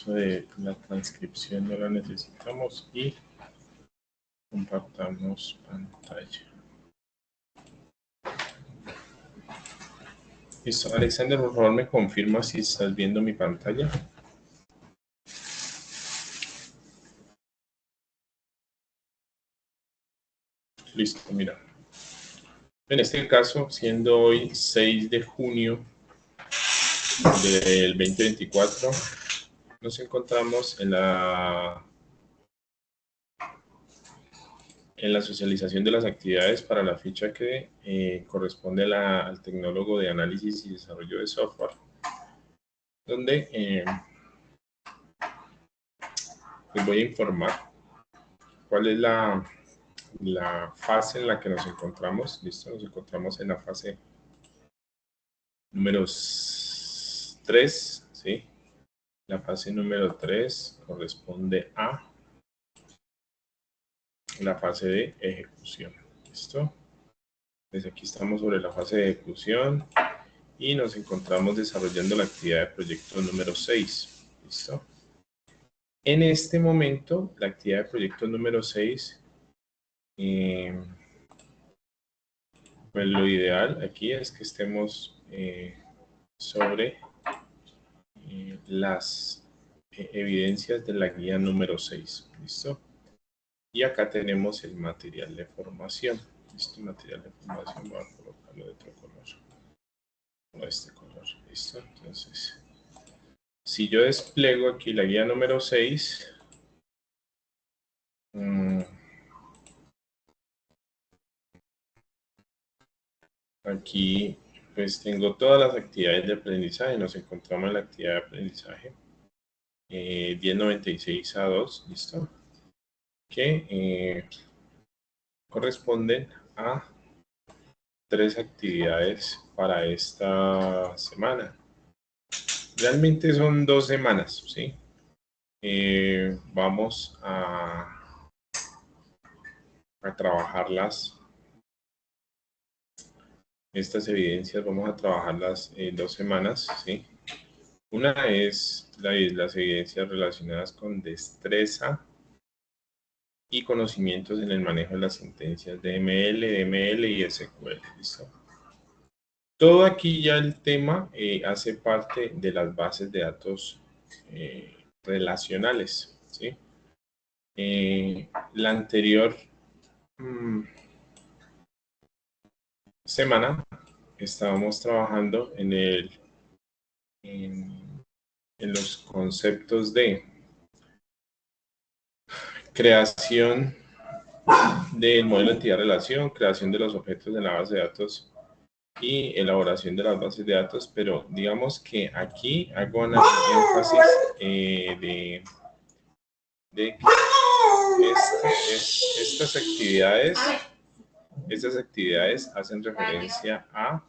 eso de la transcripción no la necesitamos y compartamos pantalla. Listo, Alexander, por favor me confirma si estás viendo mi pantalla. Listo, mira. En este caso, siendo hoy 6 de junio del 2024, nos encontramos en la socialización de las actividades para la ficha que corresponde al tecnólogo de análisis y desarrollo de software, donde les voy a informar cuál es la fase en la que nos encontramos. Listo, nos encontramos en la fase número 3, ¿sí? La fase número 3 corresponde a la fase de ejecución. ¿Listo? Pues aquí estamos sobre la fase de ejecución y nos encontramos desarrollando la actividad de proyecto número 6. ¿Listo? En este momento, la actividad de proyecto número 6, pues lo ideal aquí es que estemos sobre las evidencias de la guía número 6. ¿Listo? Y acá tenemos el material de formación. Este material de formación voy a colocarlo de otro color. O este color. ¿Listo? Entonces, si yo despliego aquí la guía número 6, aquí pues tengo todas las actividades de aprendizaje. Nos encontramos en la actividad de aprendizaje 1096A2, ¿listo? Que corresponden a 3 actividades para esta semana. Realmente son 2 semanas, ¿sí? Vamos a trabajarlas. Estas evidencias vamos a trabajarlas en 2 semanas, ¿sí? Una es las evidencias relacionadas con destreza y conocimientos en el manejo de las sentencias DML, ML y SQL, ¿listo? Todo aquí ya el tema hace parte de las bases de datos relacionales, ¿sí? La anterior semana estábamos trabajando en los conceptos de creación del modelo de entidad-relación, creación de los objetos de la base de datos y elaboración de las bases de datos, pero digamos que aquí hago un énfasis de que estas actividades hacen referencia a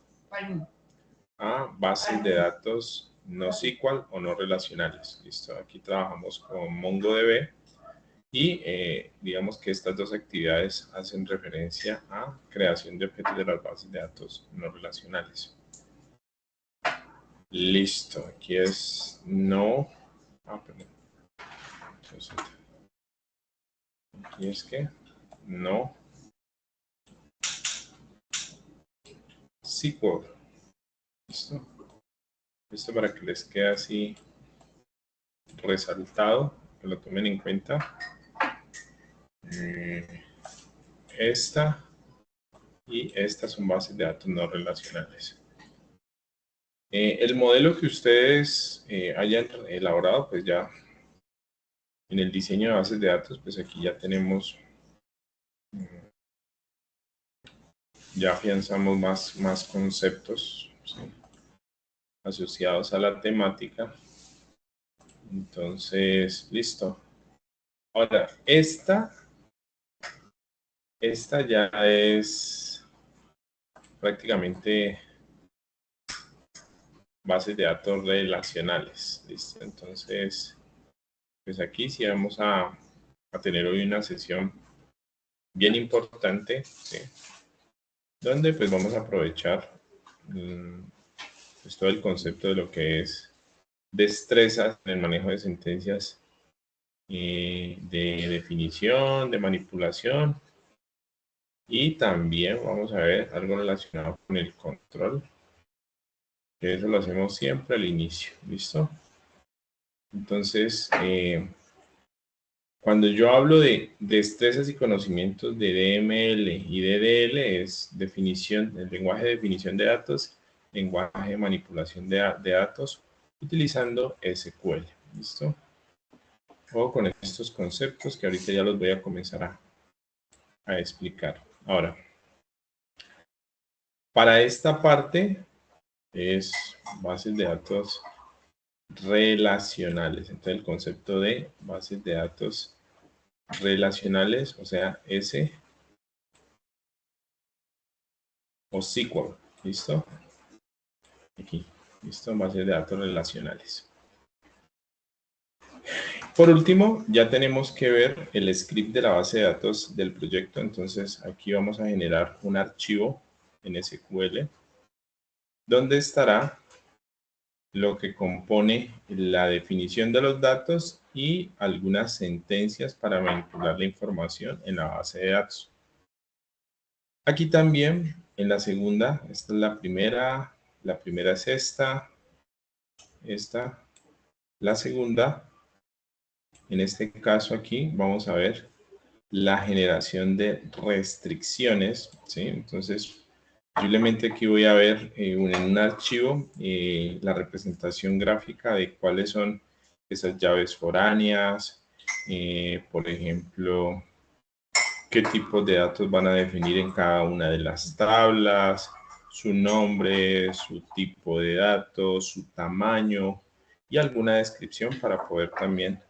bases de datos no SQL o no relacionales. Listo, aquí trabajamos con MongoDB y digamos que estas 2 actividades hacen referencia a creación de objetos de las bases de datos no relacionales. Listo, aquí es no. Perdón. Entonces, aquí es que no SQL. Listo. Esto para que les quede así resaltado, que lo tomen en cuenta. Esta y estas son bases de datos no relacionales. El modelo que ustedes hayan elaborado, pues ya en el diseño de bases de datos, pues aquí ya tenemos, ya afianzamos más conceptos, ¿sí?, asociados a la temática. Entonces, listo. Ahora, esta ya es prácticamente bases de datos relacionales. ¿Listo? Entonces, pues aquí sí vamos a tener hoy una sesión bien importante, ¿sí?, donde pues vamos a aprovechar pues todo el concepto de lo que es destrezas en el manejo de sentencias de definición, de manipulación, y también vamos a ver algo relacionado con el control, que eso lo hacemos siempre al inicio, ¿listo? Entonces, cuando yo hablo de destrezas y conocimientos de DML y DDL, es definición, el lenguaje de definición de datos, lenguaje de manipulación de datos, utilizando SQL, ¿listo? O con estos conceptos que ahorita ya los voy a comenzar a explicar. Ahora, para esta parte es bases de datos relacionales. Entonces, el concepto de bases de datos relacionales, o sea, S o SQL, ¿listo? Aquí, ¿listo? Bases de datos relacionales. Por último, ya tenemos que ver el script de la base de datos del proyecto. Entonces, aquí vamos a generar un archivo en SQL, donde estará lo que compone la definición de los datos y algunas sentencias para manipular la información en la base de datos. Aquí también, en la segunda, esta es la primera es esta, la segunda, en este caso aquí, vamos a ver la generación de restricciones, ¿sí? Entonces, posiblemente aquí voy a ver en un archivo la representación gráfica de cuáles son esas llaves foráneas, por ejemplo, qué tipos de datos van a definir en cada una de las tablas, su nombre, su tipo de datos, su tamaño y alguna descripción para poder también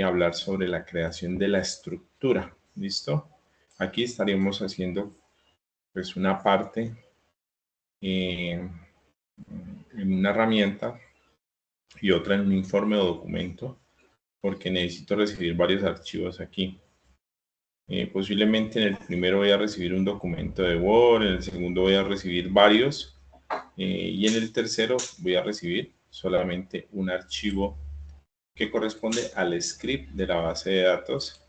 hablar sobre la creación de la estructura. ¿Listo? Aquí estaríamos haciendo pues una parte en una herramienta y otra en un informe o documento, porque necesito recibir varios archivos aquí. Posiblemente en el primero voy a recibir un documento de Word, en el segundo voy a recibir varios, y en el tercero voy a recibir solamente un archivo que corresponde al script de la base de datos,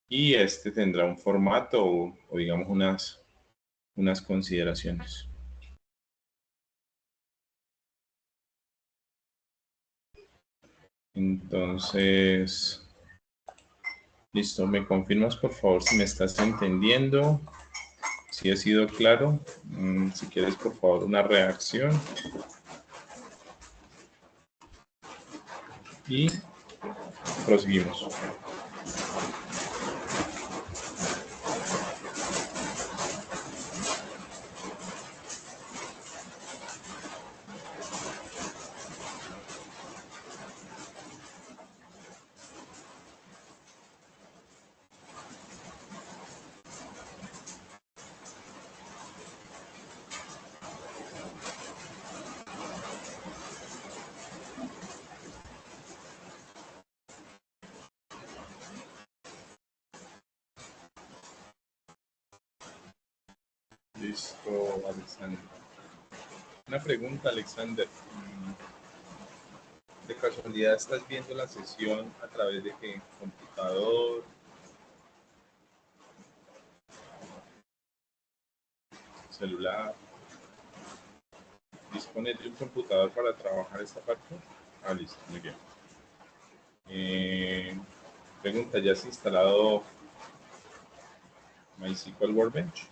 y este tendrá un formato o digamos unas consideraciones. Entonces, listo, ¿me confirmas por favor si me estás entendiendo? Si ha sido claro, si quieres por favor una reacción. Y proseguimos. Listo, Alexander. Una pregunta, Alexander. ¿De casualidad estás viendo la sesión a través de qué? ¿Computador? ¿Celular? ¿Dispones de un computador para trabajar esta parte? Ah, listo, muy bien. Pregunta, ¿ya has instalado MySQL Workbench?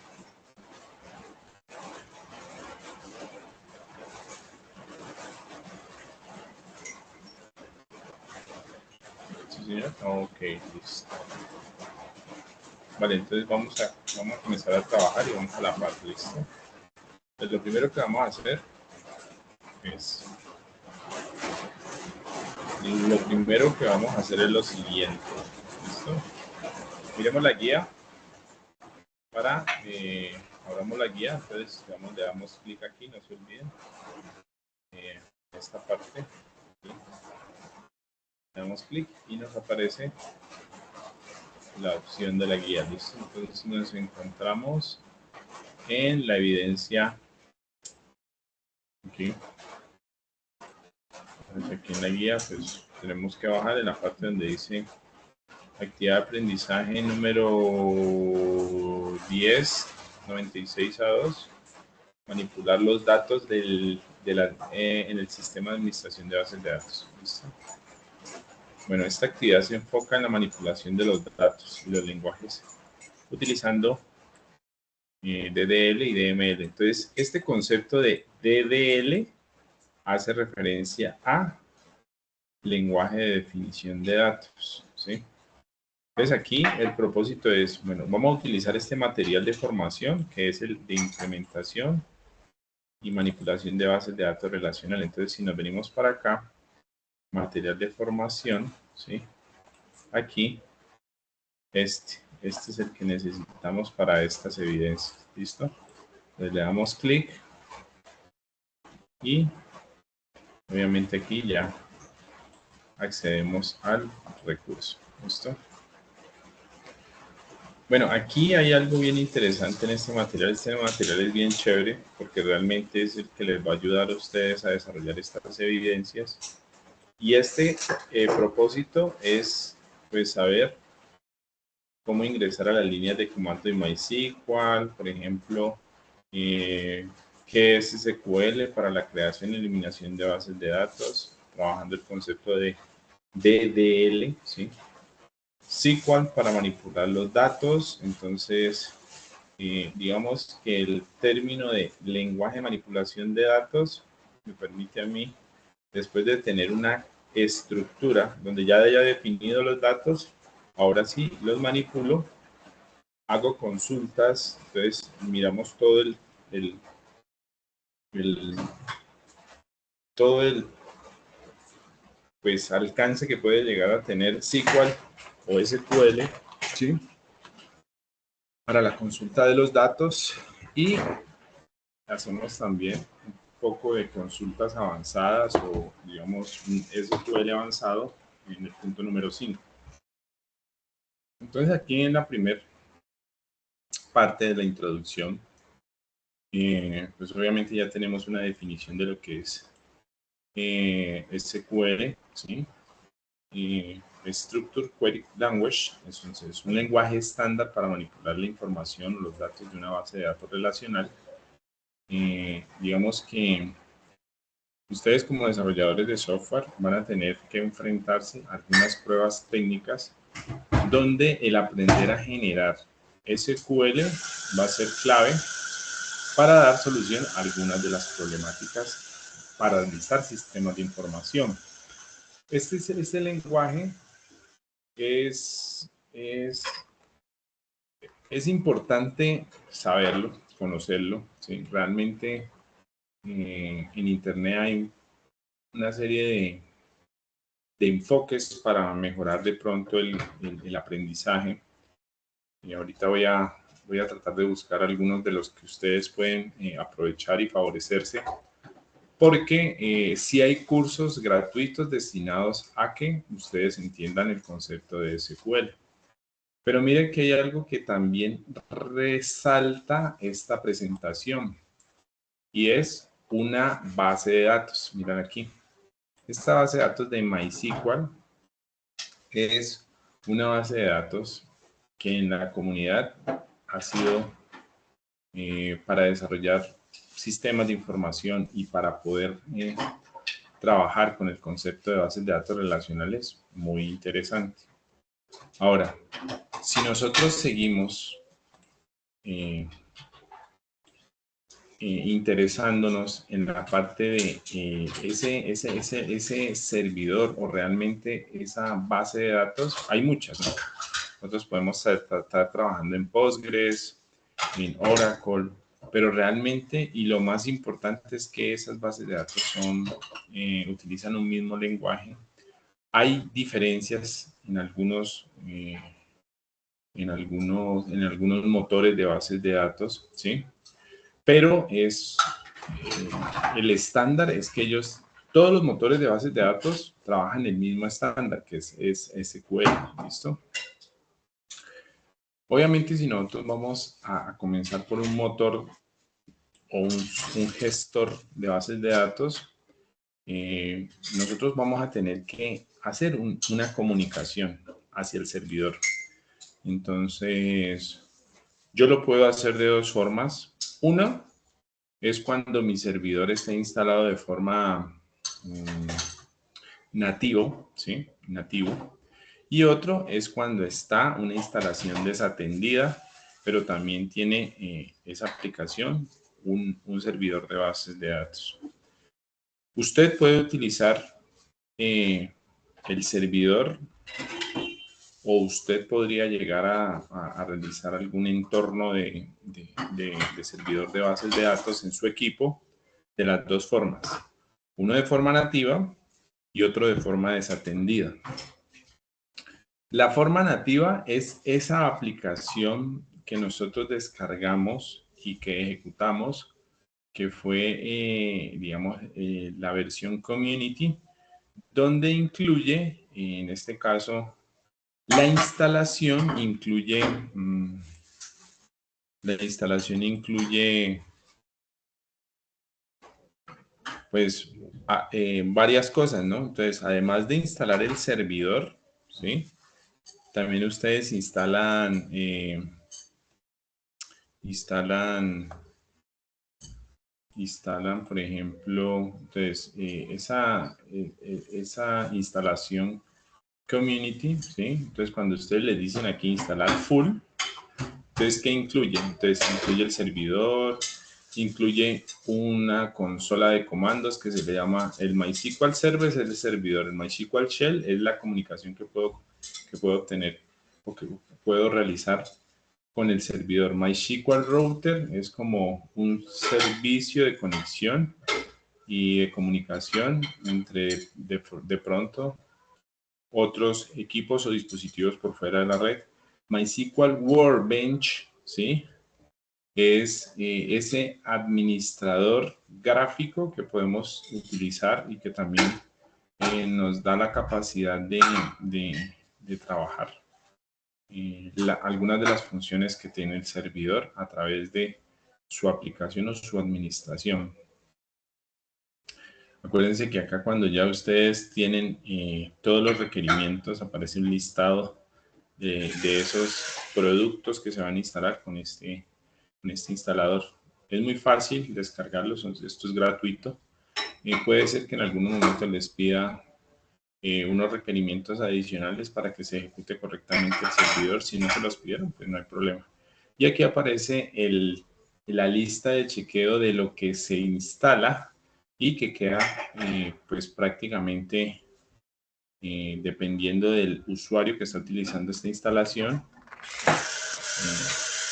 Sí, señor. Ok, listo. Vale, entonces vamos a comenzar a trabajar y vamos a la parte, ¿listo? Pues lo primero que vamos a hacer es... Lo primero que vamos a hacer es lo siguiente, ¿listo? Miremos la guía para... abramos la guía, entonces le damos clic aquí, no se olviden. Esta parte, ¿sí? Le damos clic y nos aparece la opción de la guía, ¿listo? Entonces nos encontramos en la evidencia, aquí, Entonces aquí en la guía pues tenemos que bajar en la parte donde dice actividad de aprendizaje número 10, 96A2, manipular los datos en el sistema de administración de bases de datos. ¿Listo? Bueno, esta actividad se enfoca en la manipulación de los datos y los lenguajes utilizando DDL y DML. Entonces, este concepto de DDL hace referencia a lenguaje de definición de datos, ¿sí? Entonces aquí el propósito es, bueno, vamos a utilizar este material de formación que es el de implementación y manipulación de bases de datos relacionales. Entonces, si nos venimos para acá, material de formación, ¿sí? Aquí, este es el que necesitamos para estas evidencias, ¿listo? Entonces le damos clic y obviamente aquí ya accedemos al recurso, ¿listo? Bueno, aquí hay algo bien interesante en este material es bien chévere porque realmente es el que les va a ayudar a ustedes a desarrollar estas evidencias. Y este propósito es pues saber cómo ingresar a las líneas de comando de MySQL, por ejemplo, qué es SQL para la creación y eliminación de bases de datos, trabajando el concepto de DDL, ¿sí? SQL para manipular los datos. Entonces, digamos que el término de lenguaje de manipulación de datos me permite a mí, después de tener una estructura donde ya haya definido los datos, ahora sí los manipulo, hago consultas. Entonces miramos todo el pues alcance que puede llegar a tener SQL o SQL, ¿sí? Para la consulta de los datos, y hacemos también un poco de consultas avanzadas o digamos un SQL avanzado en el punto número 5. Entonces aquí en la primera parte de la introducción, pues obviamente ya tenemos una definición de lo que es SQL, ¿sí? Structured Query Language, es un lenguaje estándar para manipular la información o los datos de una base de datos relacional. Digamos que ustedes como desarrolladores de software van a tener que enfrentarse a algunas pruebas técnicas donde el aprender a generar SQL va a ser clave para dar solución a algunas de las problemáticas para analizar sistemas de información. Este lenguaje es importante saberlo, conocerlo, ¿sí? Realmente en Internet hay una serie de enfoques para mejorar de pronto el aprendizaje. Y ahorita voy a tratar de buscar algunos de los que ustedes pueden aprovechar y favorecerse, porque sí hay cursos gratuitos destinados a que ustedes entiendan el concepto de SQL. Pero miren que hay algo que también resalta esta presentación y es una base de datos. Miren aquí. Esta base de datos de MySQL es una base de datos que en la comunidad ha sido para desarrollar sistemas de información y para poder trabajar con el concepto de bases de datos relacionales muy interesante. Ahora, si nosotros seguimos interesándonos en la parte de ese servidor o realmente esa base de datos, hay muchas, ¿no? Nosotros podemos estar trabajando en Postgres, en Oracle, pero realmente, y lo más importante es que esas bases de datos utilizan un mismo lenguaje. Hay diferencias en algunos motores de bases de datos, ¿sí? Pero el estándar es que todos los motores de bases de datos trabajan el mismo estándar, que es SQL, ¿listo? Obviamente, si nosotros vamos a comenzar por un motor o un gestor de bases de datos, nosotros vamos a tener que hacer una comunicación hacia el servidor. Entonces, yo lo puedo hacer de dos formas. Una es cuando mi servidor está instalado de forma nativo, ¿sí? Nativo. Y otro es cuando está una instalación desatendida, pero también tiene esa aplicación un servidor de bases de datos. Usted puede utilizar el servidor o usted podría llegar a realizar algún entorno de servidor de bases de datos en su equipo de las dos formas. Uno de forma nativa y otro de forma desatendida. La forma nativa es esa aplicación que nosotros descargamos y que ejecutamos, que fue, digamos, la versión community, donde incluye, en este caso, la instalación incluye, pues, varias cosas, ¿no? Entonces, además de instalar el servidor, ¿sí? También ustedes instalan, por ejemplo, entonces, esa instalación community, ¿sí? Entonces, cuando ustedes le dicen aquí instalar full, entonces, ¿qué incluye? Entonces, incluye el servidor, incluye una consola de comandos que se le llama el MySQL Server, es el servidor. El MySQL Shell es la comunicación que puedo obtener o que puedo realizar con el servidor. MySQL Router es como un servicio de conexión y de comunicación entre de pronto otros equipos o dispositivos por fuera de la red. MySQL Workbench, ¿sí? Es ese administrador gráfico que podemos utilizar y que también nos da la capacidad de trabajar algunas de las funciones que tiene el servidor a través de su aplicación o su administración. Acuérdense que acá cuando ya ustedes tienen todos los requerimientos, aparece un listado de esos productos que se van a instalar con este instalador. Es muy fácil descargarlos, esto es gratuito. Puede ser que en algún momento les pida unos requerimientos adicionales para que se ejecute correctamente el servidor. Si no se los pidieron, pues no hay problema. Y aquí aparece la lista de chequeo de lo que se instala y que queda pues prácticamente dependiendo del usuario que está utilizando esta instalación,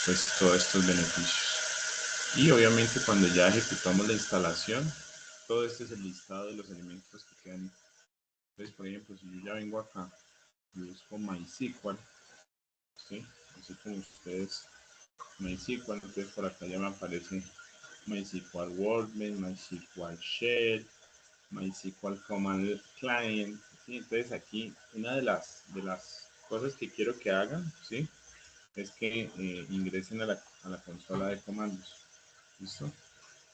pues todos estos beneficios. Y obviamente cuando ya ejecutamos la instalación, todo este es el listado de los elementos que quedan. Entonces, por ejemplo, si yo ya vengo acá y busco MySQL, ¿sí? Así como ustedes, MySQL, entonces por acá ya me aparece MySQL Workbench, MySQL Shell, MySQL Command Client, ¿sí? Entonces aquí una de las cosas que quiero que hagan, ¿sí? Es que ingresen a la consola de comandos. ¿Listo?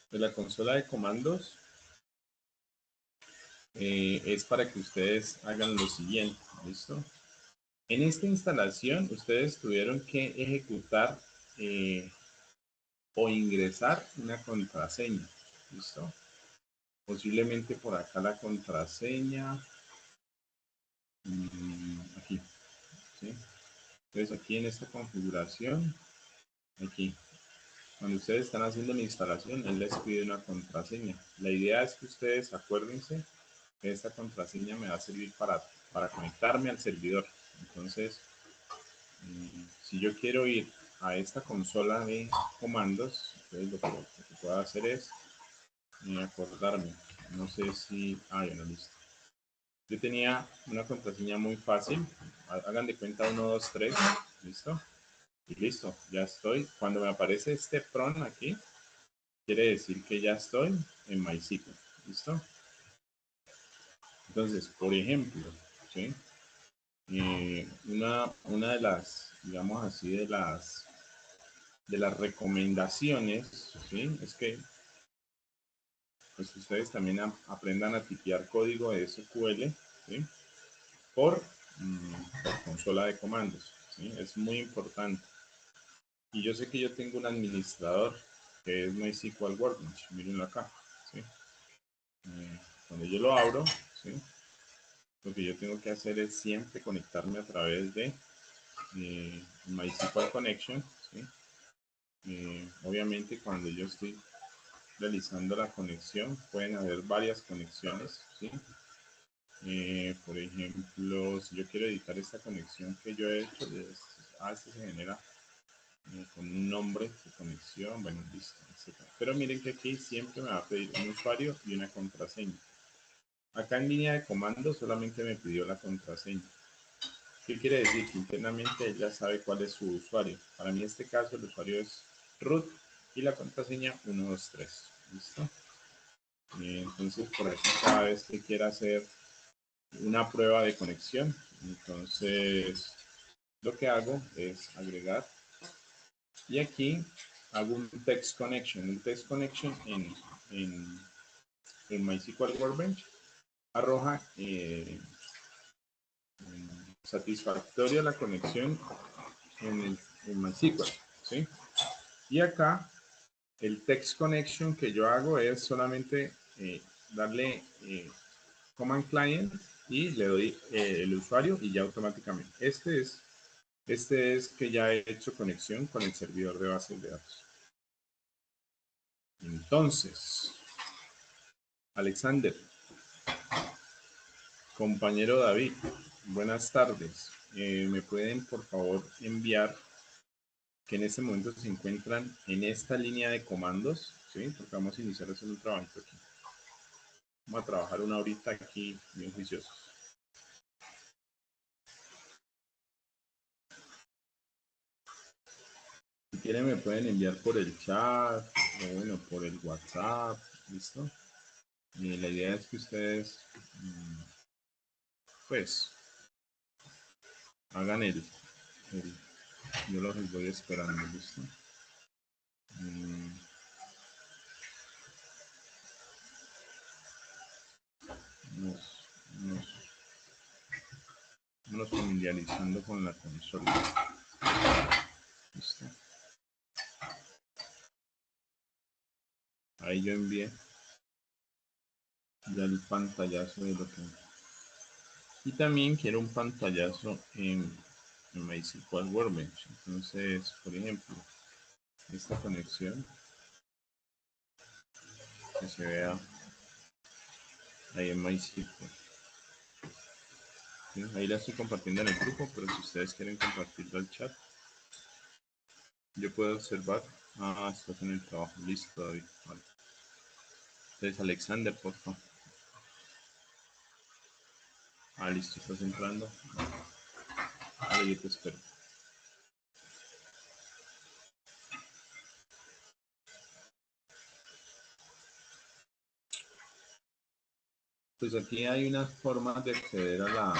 Pues la consola de comandos es para que ustedes hagan lo siguiente. ¿Listo? En esta instalación ustedes tuvieron que ejecutar o ingresar una contraseña. ¿Listo? Posiblemente por acá la contraseña. Aquí. ¿Sí? Entonces aquí en esta configuración, aquí, cuando ustedes están haciendo la instalación, él les pide una contraseña. La idea es que ustedes acuérdense que esta contraseña me va a servir para conectarme al servidor. Entonces, si yo quiero ir a esta consola de comandos, entonces lo que puedo hacer es acordarme. No sé si... bueno, listo. Yo tenía una contraseña muy fácil. Hagan de cuenta 1, 2, 3. ¿Listo? Y listo, ya estoy. Cuando me aparece este PRON aquí, quiere decir que ya estoy en MySQL. ¿Listo? Entonces, por ejemplo, ¿sí? Una de las, digamos así, de las recomendaciones, ¿sí? Es que pues ustedes también aprendan a tipear código de SQL, ¿sí? por consola de comandos, ¿sí? Es muy importante. Y yo sé que yo tengo un administrador que es MySQL Workbench, mírenlo acá, ¿sí? Cuando yo lo abro, ¿sí? Lo que yo tengo que hacer es siempre conectarme a través de MySQL Connection, ¿sí? Obviamente cuando yo estoy realizando la conexión pueden haber varias conexiones, ¿sí? Por ejemplo, si yo quiero editar esta conexión que yo he hecho, se genera con un nombre de conexión, bueno, listo, etc. Pero miren que aquí siempre me va a pedir un usuario y una contraseña. Acá en línea de comando solamente me pidió la contraseña. ¿Qué quiere decir? Que internamente él ya sabe cuál es su usuario. Para mí en este caso el usuario es root y la contraseña 123. ¿Listo? Entonces por aquí cada vez que quiera hacer una prueba de conexión, entonces lo que hago es agregar y aquí hago un text connection. Un text connection en MySQL Workbench arroja satisfactoria la conexión en MySQL, ¿sí? Y acá el text connection que yo hago es solamente darle command client y le doy el usuario y ya automáticamente. Este es que ya he hecho conexión con el servidor de bases de datos. Entonces, Alexander, compañero David, buenas tardes. ¿Me pueden por favor enviar que en este momento se encuentran en esta línea de comandos? ¿Sí? Porque vamos a iniciar a hacer un trabajito aquí. Vamos a trabajar una horita aquí bien juiciosos. Si quieren me pueden enviar por el chat o bueno, por el WhatsApp, ¿listo? Y la idea es que ustedes pues hagan yo los voy esperando, ¿listo? Nos familiarizando con la consola. ¿Listo? Ahí yo envié ya el pantallazo de lo que... Y también quiero un pantallazo en MySQL Workbench. Entonces, por ejemplo, esta conexión que se vea ahí en MySQL. ¿Sí? Ahí la estoy compartiendo en el grupo, pero si ustedes quieren compartirlo al chat, yo puedo observar. Ah, estás en el trabajo. Listo, David. Vale. Entonces, Alexander, por favor. Ah, listo, estás entrando. Vale, yo te espero. Pues aquí hay unas formas de acceder a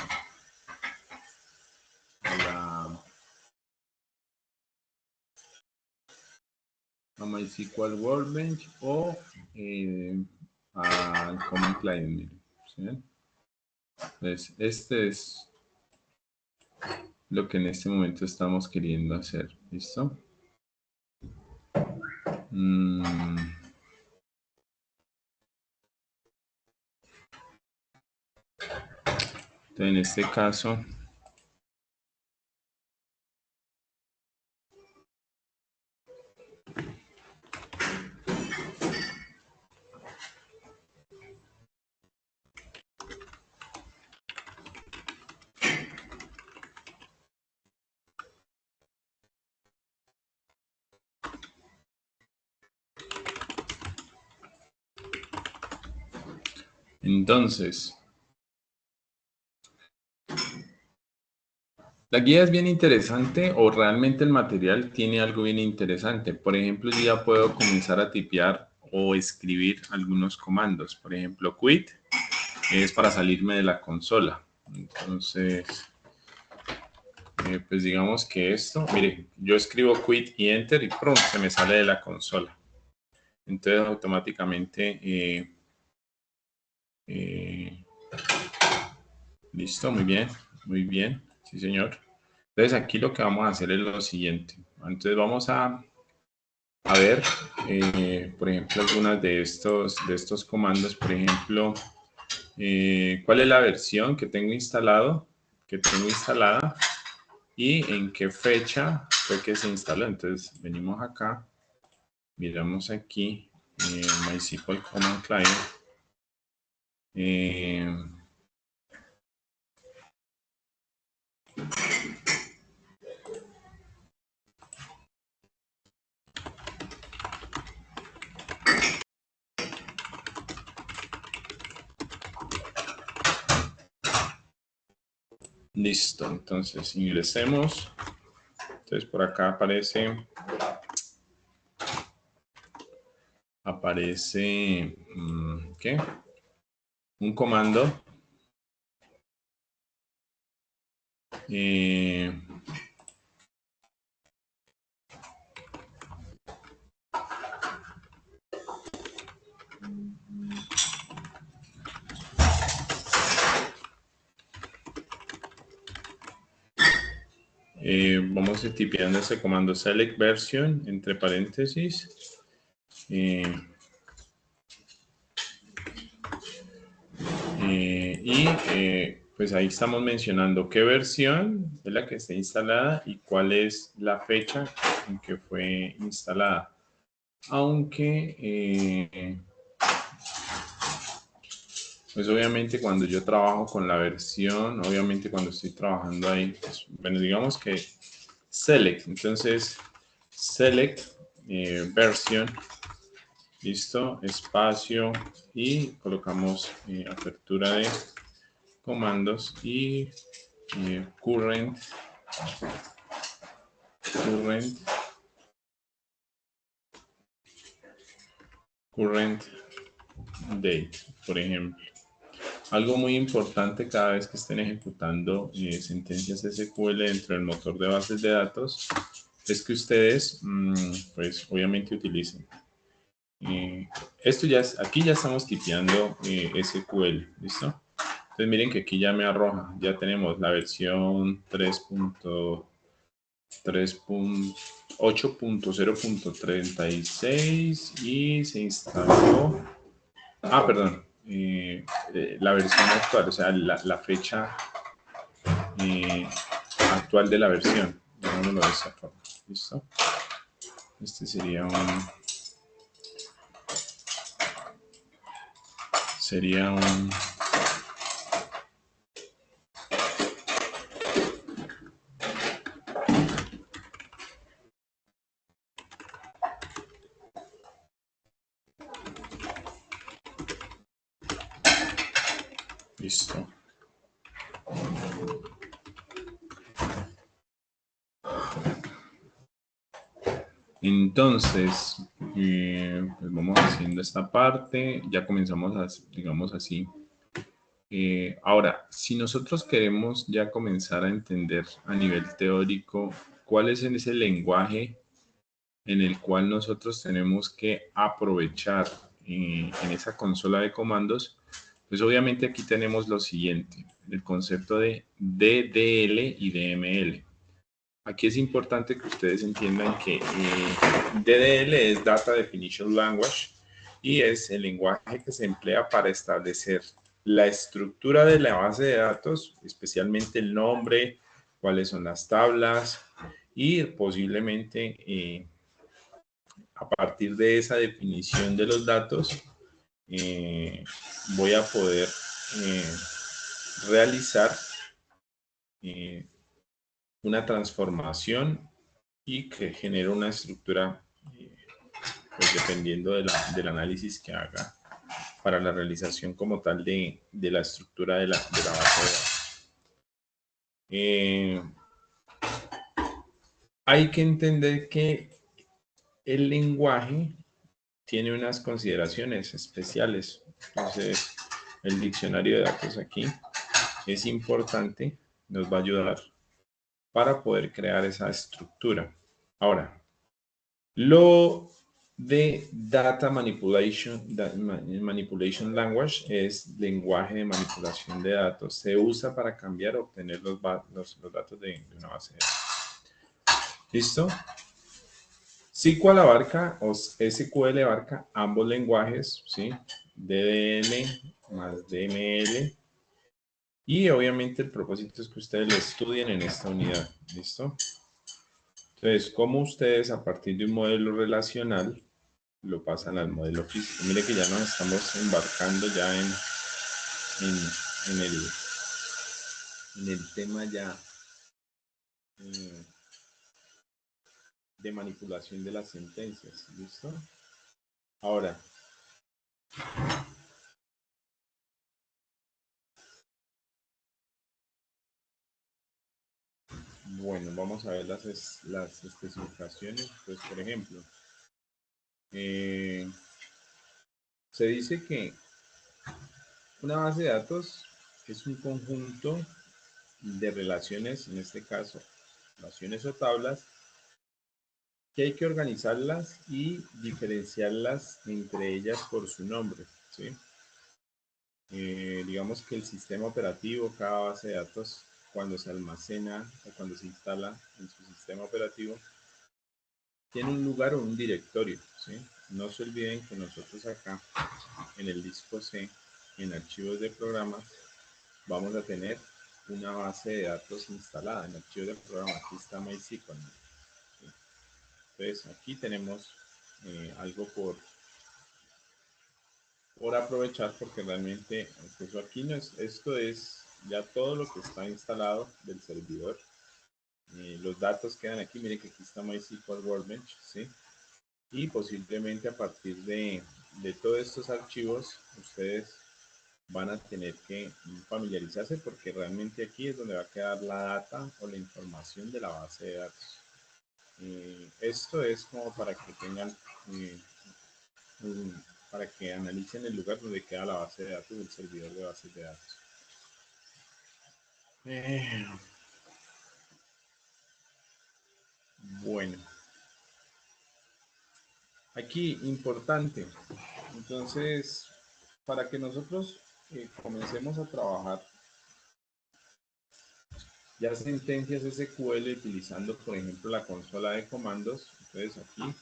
MySQL Workbench o al Command Client. ¿Sí? Pues este es lo que en este momento estamos queriendo hacer. ¿Listo? Entonces, en este caso, la guía es bien interesante o realmente el material tiene algo bien interesante. Por ejemplo, yo ya puedo comenzar a tipear o escribir algunos comandos. Por ejemplo, quit es para salirme de la consola. Entonces, pues digamos que esto, mire, yo escribo quit y enter y ¡prum! Se me sale de la consola. Entonces automáticamente Listo, muy bien, sí señor. Entonces aquí lo que vamos a hacer es lo siguiente. Entonces vamos a ver, por ejemplo, algunas de estos comandos. Por ejemplo, ¿cuál es la versión que tengo instalada y en qué fecha fue que se instaló? Entonces venimos acá, miramos aquí MySQL Command Client. Listo, entonces ingresemos. Entonces por acá aparece ¿qué? Un comando. Vamos a tipeando ese comando select version entre paréntesis. Pues ahí estamos mencionando qué versión es la que está instalada y cuál es la fecha en que fue instalada. Aunque, pues obviamente cuando yo trabajo con la versión, obviamente cuando estoy trabajando ahí, pues, bueno, digamos que select, entonces select version, listo, espacio y colocamos apertura de comandos y current date, por ejemplo. Algo muy importante cada vez que estén ejecutando sentencias SQL dentro del motor de bases de datos es que ustedes, pues obviamente utilicen. Aquí ya estamos tipeando SQL, ¿listo? Entonces miren que aquí ya me arroja, ya tenemos la versión 8.0.36 y se instaló, perdón, la versión actual, o sea, la fecha actual de la versión, llamémoslo de esa forma, ¿listo? Este sería un listo. Entonces, pues vamos haciendo esta parte, ya comenzamos, digamos así. Ahora, si nosotros queremos ya comenzar a entender a nivel teórico cuál es ese lenguaje en el cual nosotros tenemos que aprovechar en esa consola de comandos, pues obviamente aquí tenemos lo siguiente, el concepto de DDL y DML. Aquí es importante que ustedes entiendan que DDL es Data Definition Language y es el lenguaje que se emplea para establecer la estructura de la base de datos, especialmente el nombre, cuáles son las tablas y posiblemente a partir de esa definición de los datos voy a poder realizar una transformación y que genere una estructura pues dependiendo del análisis que haga para la realización como tal de la estructura de la base de datos. Hay que entender que el lenguaje tiene unas consideraciones especiales. Entonces, el diccionario de datos aquí es importante, nos va a ayudar para poder crear esa estructura. Ahora, lo de Data Manipulation, Manipulation Language, es lenguaje de manipulación de datos. Se usa para cambiar o obtener los datos de una base de datos. ¿Listo? SQL abarca, o SQL abarca ambos lenguajes, ¿sí? DDL más DML. Y obviamente el propósito es que ustedes lo estudien en esta unidad, ¿listo? Entonces, ¿cómo ustedes a partir de un modelo relacional lo pasan al modelo físico? Mire que ya nos estamos embarcando ya en el tema ya de manipulación de las sentencias, ¿listo? Ahora, bueno, vamos a ver las especificaciones. Pues, por ejemplo, se dice que una base de datos es un conjunto de relaciones, en este caso, relaciones o tablas, que hay que organizarlas y diferenciarlas entre ellas por su nombre, ¿sí? Digamos que el sistema operativo, cada base de datos, cuando se almacena o cuando se instala en su sistema operativo, tiene un lugar o un directorio, ¿sí? No se olviden que nosotros acá, en el disco C, en archivos de programas, vamos a tener una base de datos instalada en archivos de programa. Aquí está MySQL. ¿Sí? Entonces, aquí tenemos algo por aprovechar, porque realmente pues aquí no es, esto es ya todo lo que está instalado del servidor. Los datos quedan aquí. Miren que aquí está MySQL Workbench, ¿sí? Y posiblemente a partir de todos estos archivos ustedes van a tener que familiarizarse, porque realmente aquí es donde va a quedar la data o la información de la base de datos. Esto es como para que tengan, para que analicen el lugar donde queda la base de datos del servidor de bases de datos. Bueno, aquí importante. Entonces, para que nosotros comencemos a trabajar ya sentencias SQL utilizando, por ejemplo, la consola de comandos. Entonces aquí,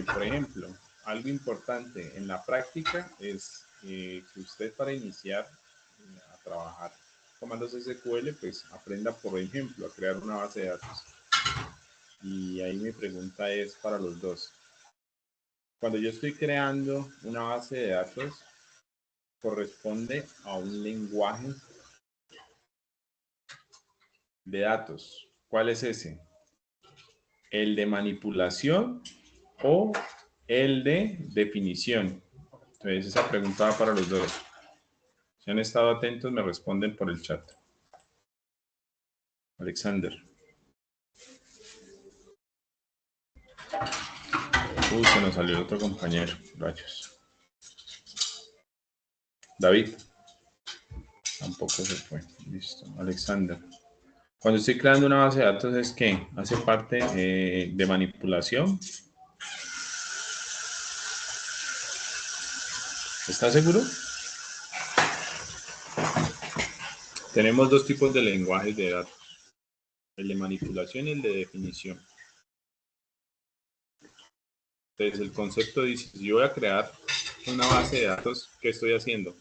por ejemplo, algo importante en la práctica es que usted, para iniciar a trabajar comandos SQL, pues aprenda, por ejemplo, a crear una base de datos. Y ahí mi pregunta es para los dos. Cuando yo estoy creando una base de datos, corresponde a un lenguaje de datos. ¿Cuál es ese? ¿El de manipulación o el de definición? Entonces esa pregunta va para los dos. Si han estado atentos, me responden por el chat. Alexander. Se nos salió otro compañero. Rayos. David. Tampoco se fue. Listo. Alexander. Cuando estoy creando una base de datos, ¿es que hace parte de manipulación? ¿Está seguro? Tenemos dos tipos de lenguajes de datos. El de manipulación y el de definición. Entonces el concepto dice, si yo voy a crear una base de datos, ¿qué estoy haciendo?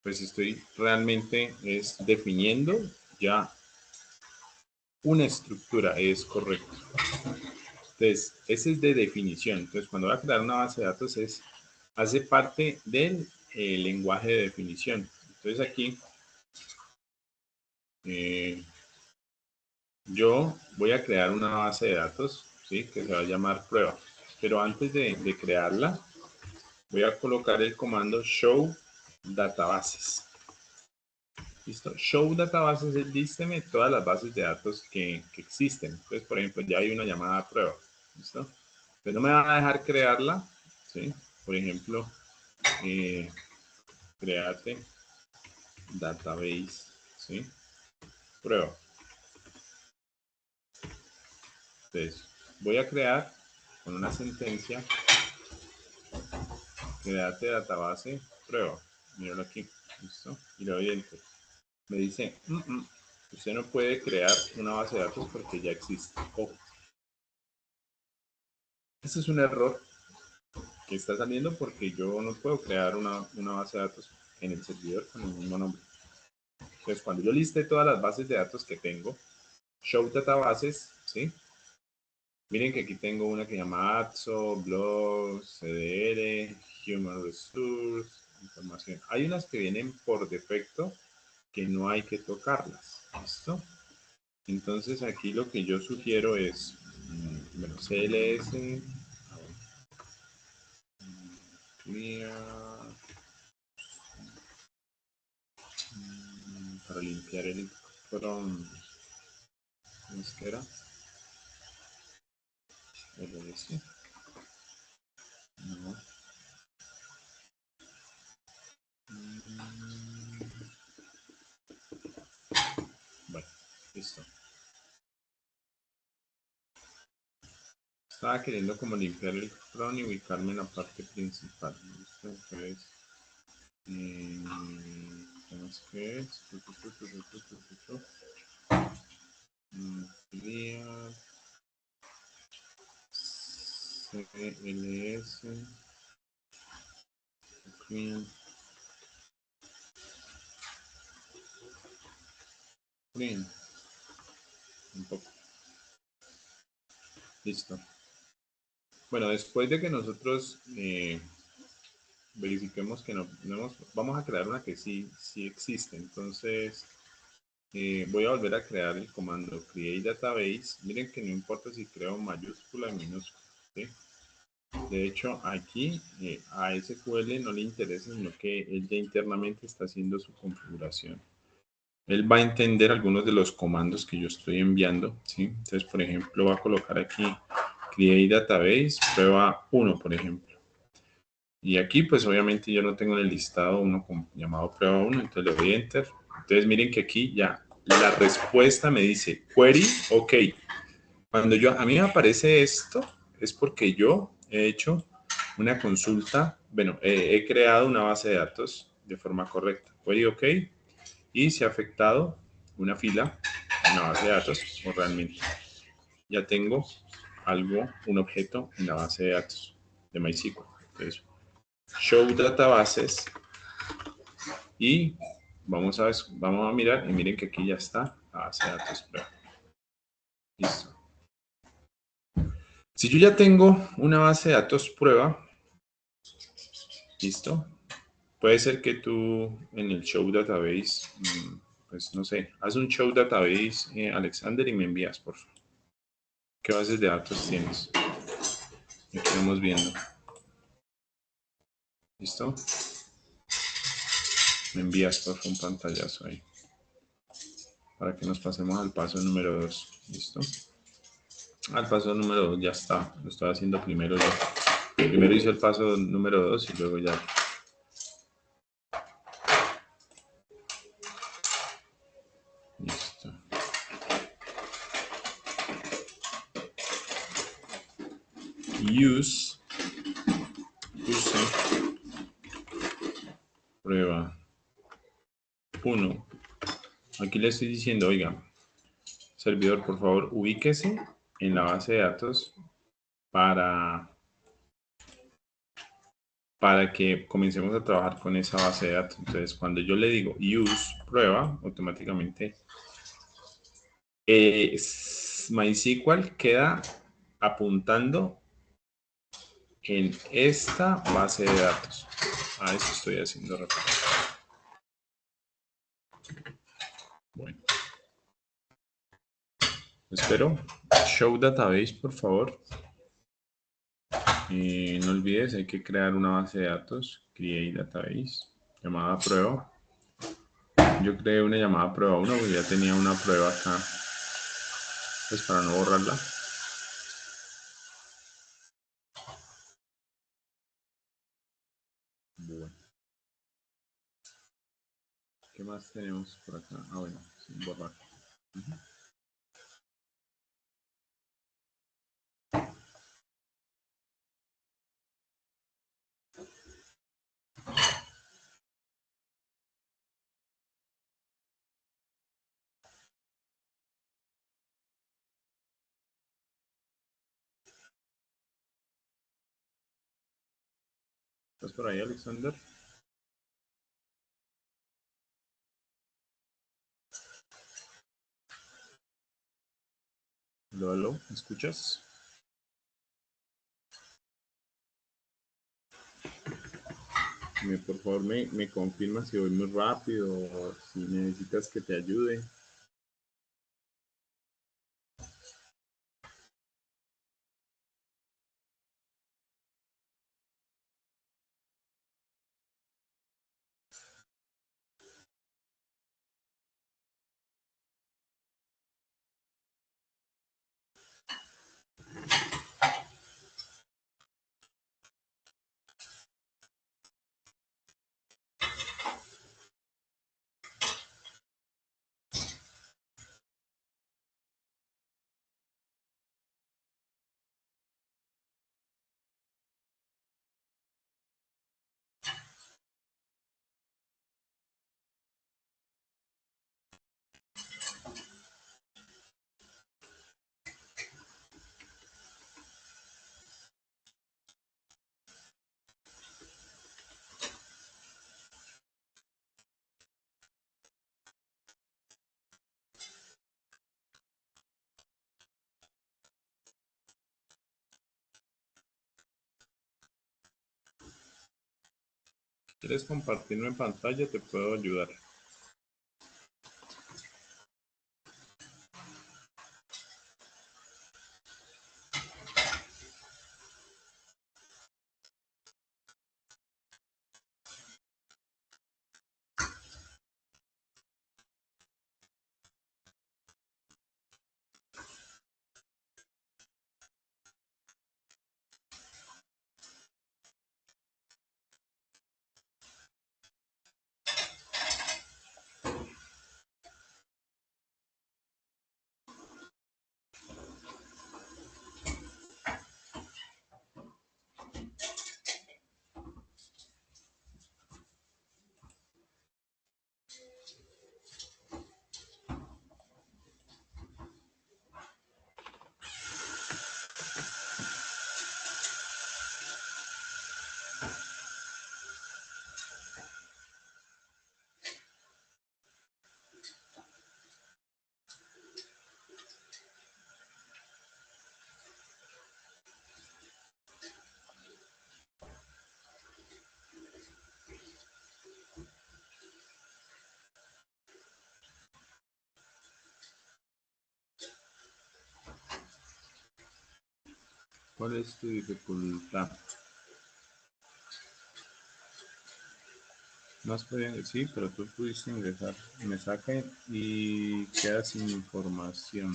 Pues estoy realmente definiendo ya una estructura, es correcto. Entonces, ese es de definición. Entonces, cuando voy a crear una base de datos, hace parte del lenguaje de definición. Entonces, aquí yo voy a crear una base de datos, ¿sí? Que se va a llamar prueba. Pero antes de crearla, voy a colocar el comando show databases. ¿Listo? Show databases es lísteme todas las bases de datos que existen. Entonces, por ejemplo, ya hay una llamada prueba. ¿Listo? Pero no me va a dejar crearla, ¿sí? Por ejemplo, create database, ¿sí? Prueba. Entonces, voy a crear con una sentencia, create database, prueba. Míralo aquí, listo, y le doy enter. Me dice, usted no puede crear una base de datos porque ya existe. Ojo. Este es un error que está saliendo porque yo no puedo crear una base de datos en el servidor con el mismo nombre. Entonces, cuando yo liste todas las bases de datos que tengo, show databases, ¿sí? Miren que aquí tengo una que se llama AXO, Blog, CDR, Human Resource, información. Hay unas que vienen por defecto que no hay que tocarlas, ¿listo? Entonces aquí lo que yo sugiero es, bueno, CLS, clear, para limpiar el from, ¿cómo es que era? LS, no. Bueno, listo. Estaba queriendo como limpiar el from y ubicarme en la parte principal. ¿Listo? Entonces, ¿cómo es que es? Clear, CLS, clean, clean, un poco. Listo. Bueno, después de que nosotros verifiquemos que no hemos, vamos a crear una que sí existe. Entonces, voy a volver a crear el comando create database. Miren que no importa si creo mayúscula o minúscula, ¿sí? De hecho, aquí a SQL no le interesa, sino que él ya internamente está haciendo su configuración. Él va a entender algunos de los comandos que yo estoy enviando, ¿sí? Entonces, por ejemplo, va a colocar aquí create database, prueba 1, por ejemplo. Y aquí, pues obviamente yo no tengo en el listado uno llamado prueba 1, entonces le doy enter. Entonces miren que aquí ya la respuesta me dice query, ok. Cuando a mí me aparece esto, es porque yo he hecho una consulta, bueno, he creado una base de datos de forma correcta. Query, ok, y se ha afectado una fila, una base de datos, o realmente ya tengo algo, un objeto en la base de datos de MySQL. Entonces, show databases y vamos a mirar y miren que aquí ya está la base de datos prueba. Listo. Si yo ya tengo una base de datos prueba, listo, puede ser que tú en el show database, pues no sé, haz un show database, Alexander, y me envías, por favor. ¿Qué bases de datos tienes? Aquí vamos viendo. ¿Listo? Me envías, por favor, un pantallazo ahí. Para que nos pasemos al paso número 2. ¿Listo? Al paso número 2 ya está. Lo estoy haciendo primero yo. Primero hice el paso número 2 y luego ya. Listo. Use prueba 1. Aquí le estoy diciendo, oiga, servidor, por favor, ubíquese en la base de datos para que comencemos a trabajar con esa base de datos. Entonces, cuando yo le digo use prueba, automáticamente MySQL queda apuntando en esta base de datos. A eso estoy haciendo referencia. Bueno. Espero. Show database, por favor. No olvides, hay que crear una base de datos. Create database. Llamada prueba. Yo creé una llamada prueba 1 porque ya tenía una prueba acá. Pues para no borrarla. Bueno. ¿Qué más tenemos por acá? Ah, bueno, sin borrar. ¿Estás por ahí, Alexander? Aló, ¿me escuchas? Por favor, me confirma si voy muy rápido o si necesitas que te ayude. ¿Quieres compartirlo en pantalla? Te puedo ayudar. ¿Cuál es tu dificultad? No has podido, sí, pero tú pudiste ingresar. Me saca y queda sin información.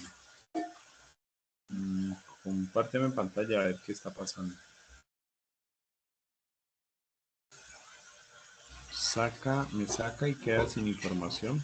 Compárteme en pantalla a ver qué está pasando. Me saca y queda sin información.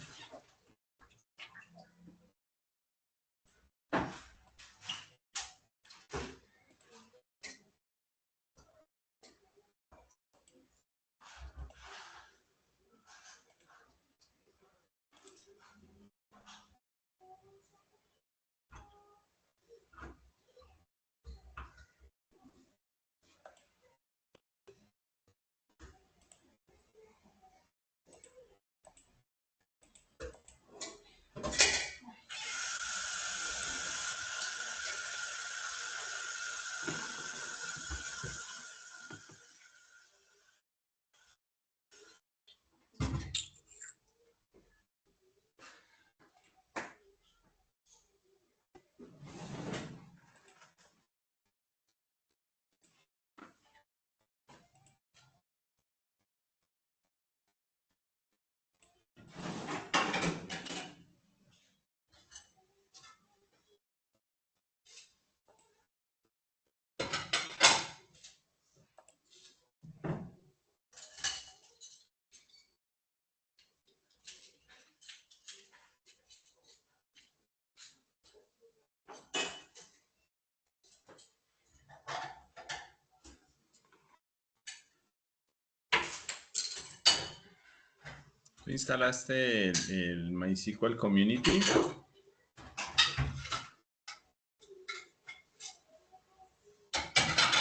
¿Tú instalaste el MySQL Community?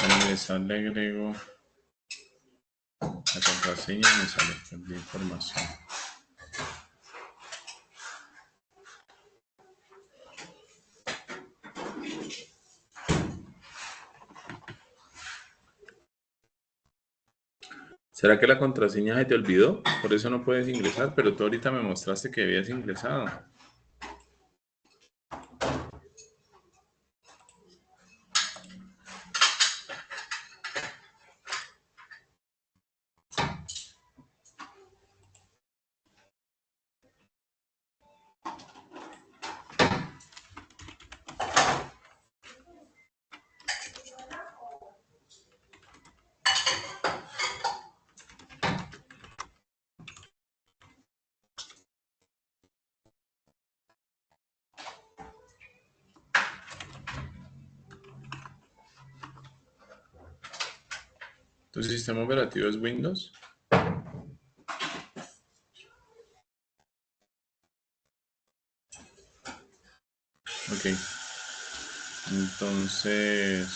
Al ingresar le agrego La contraseña me sale, enviar información. ¿Será que la contraseña se te olvidó? Por eso no puedes ingresar, pero tú ahorita me mostraste que habías ingresado. ¿Tu sistema operativo es Windows? Ok. Entonces,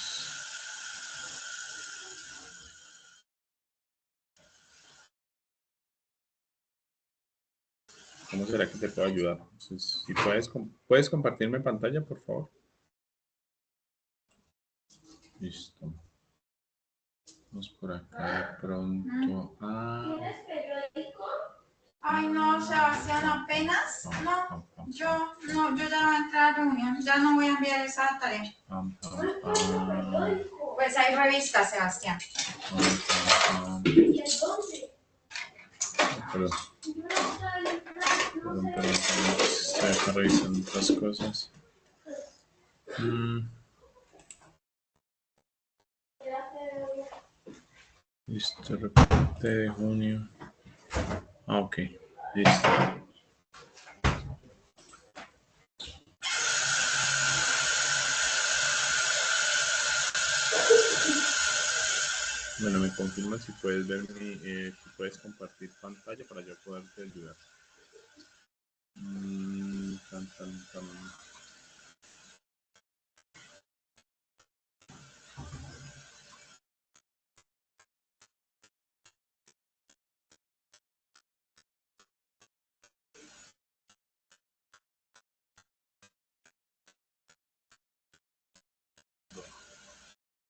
¿cómo será que te puedo ayudar? Entonces, si puedes compartirme pantalla, por favor. Listo. Vamos por acá de pronto. ¿Tienes periódico? Ay, no, Sebastián, apenas. No, yo ya no voy a entrar a reunión. Ya no voy a enviar esa tarea. Pues hay revistas, Sebastián. ¿Y Perdón, estoy acá revisando otras cosas. Listo, reporte de junio. Ok, listo. Bueno, me confirma si puedes ver si puedes compartir pantalla para yo poderte ayudar. Tan, tan, tan.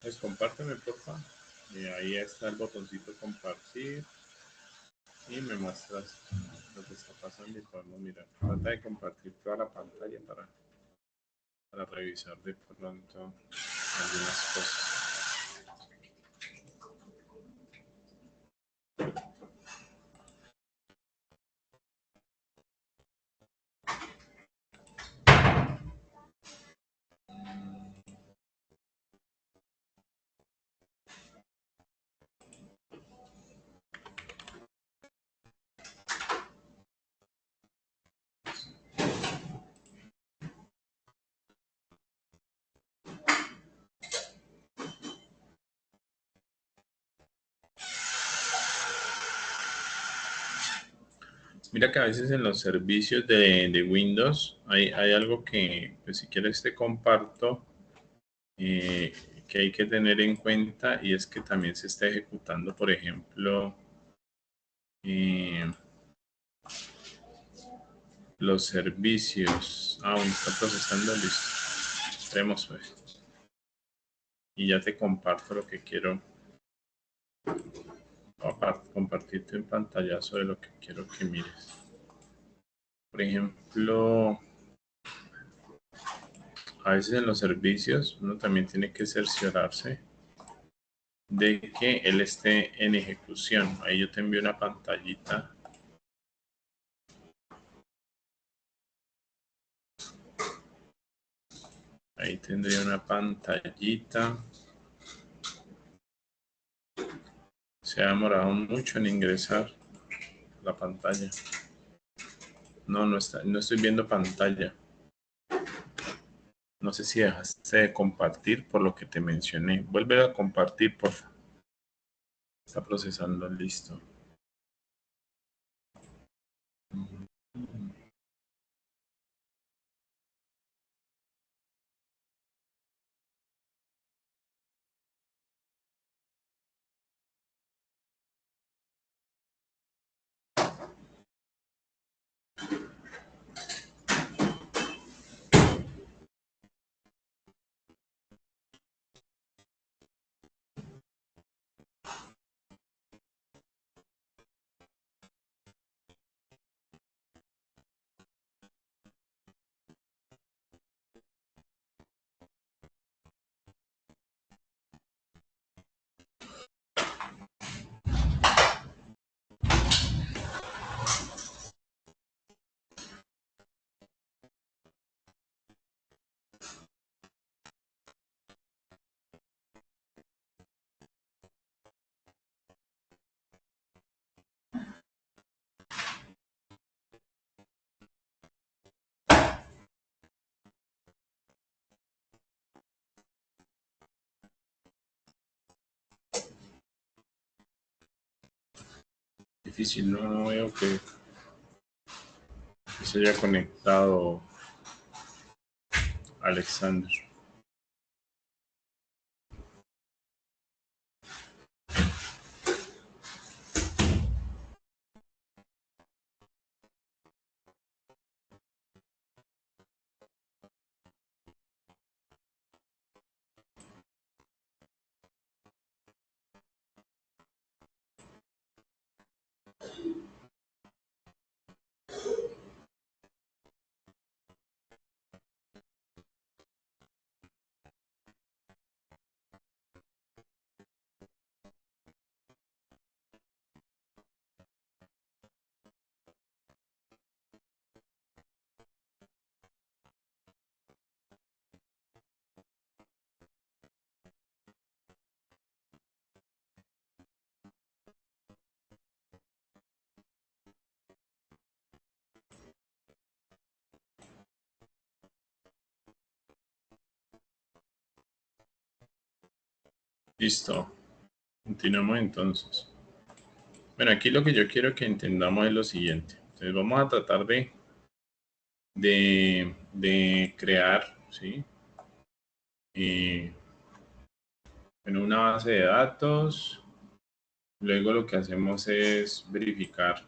Pues compárteme, por favor. Ahí está el botoncito compartir y me muestras lo que está pasando y podemos mirar. Trata de compartir toda la pantalla para revisar de pronto algunas cosas. Mira que a veces en los servicios de Windows hay algo que, pues si quieres te comparto, que hay que tener en cuenta y es que también se está ejecutando, por ejemplo, los servicios. Bueno, está procesando, listo. Esperemos pues. Y ya te comparto lo que quiero. Compartirte un pantallazo de lo que quiero que mires. Por ejemplo, a veces en los servicios uno también tiene que cerciorarse de que él esté en ejecución. Ahí yo te envío una pantallita. Ahí tendría una pantallita. Se ha demorado mucho en ingresar la pantalla. No estoy viendo pantalla. No sé si dejaste de compartir por lo que te mencioné. Vuelve a compartir, por favor. Está procesando, listo. difícil, no veo que se haya conectado Alexander. Listo, continuamos entonces. Bueno, aquí lo que yo quiero que entendamos es lo siguiente. Entonces vamos a tratar de crear, ¿sí? En una base de datos. Luego lo que hacemos es verificar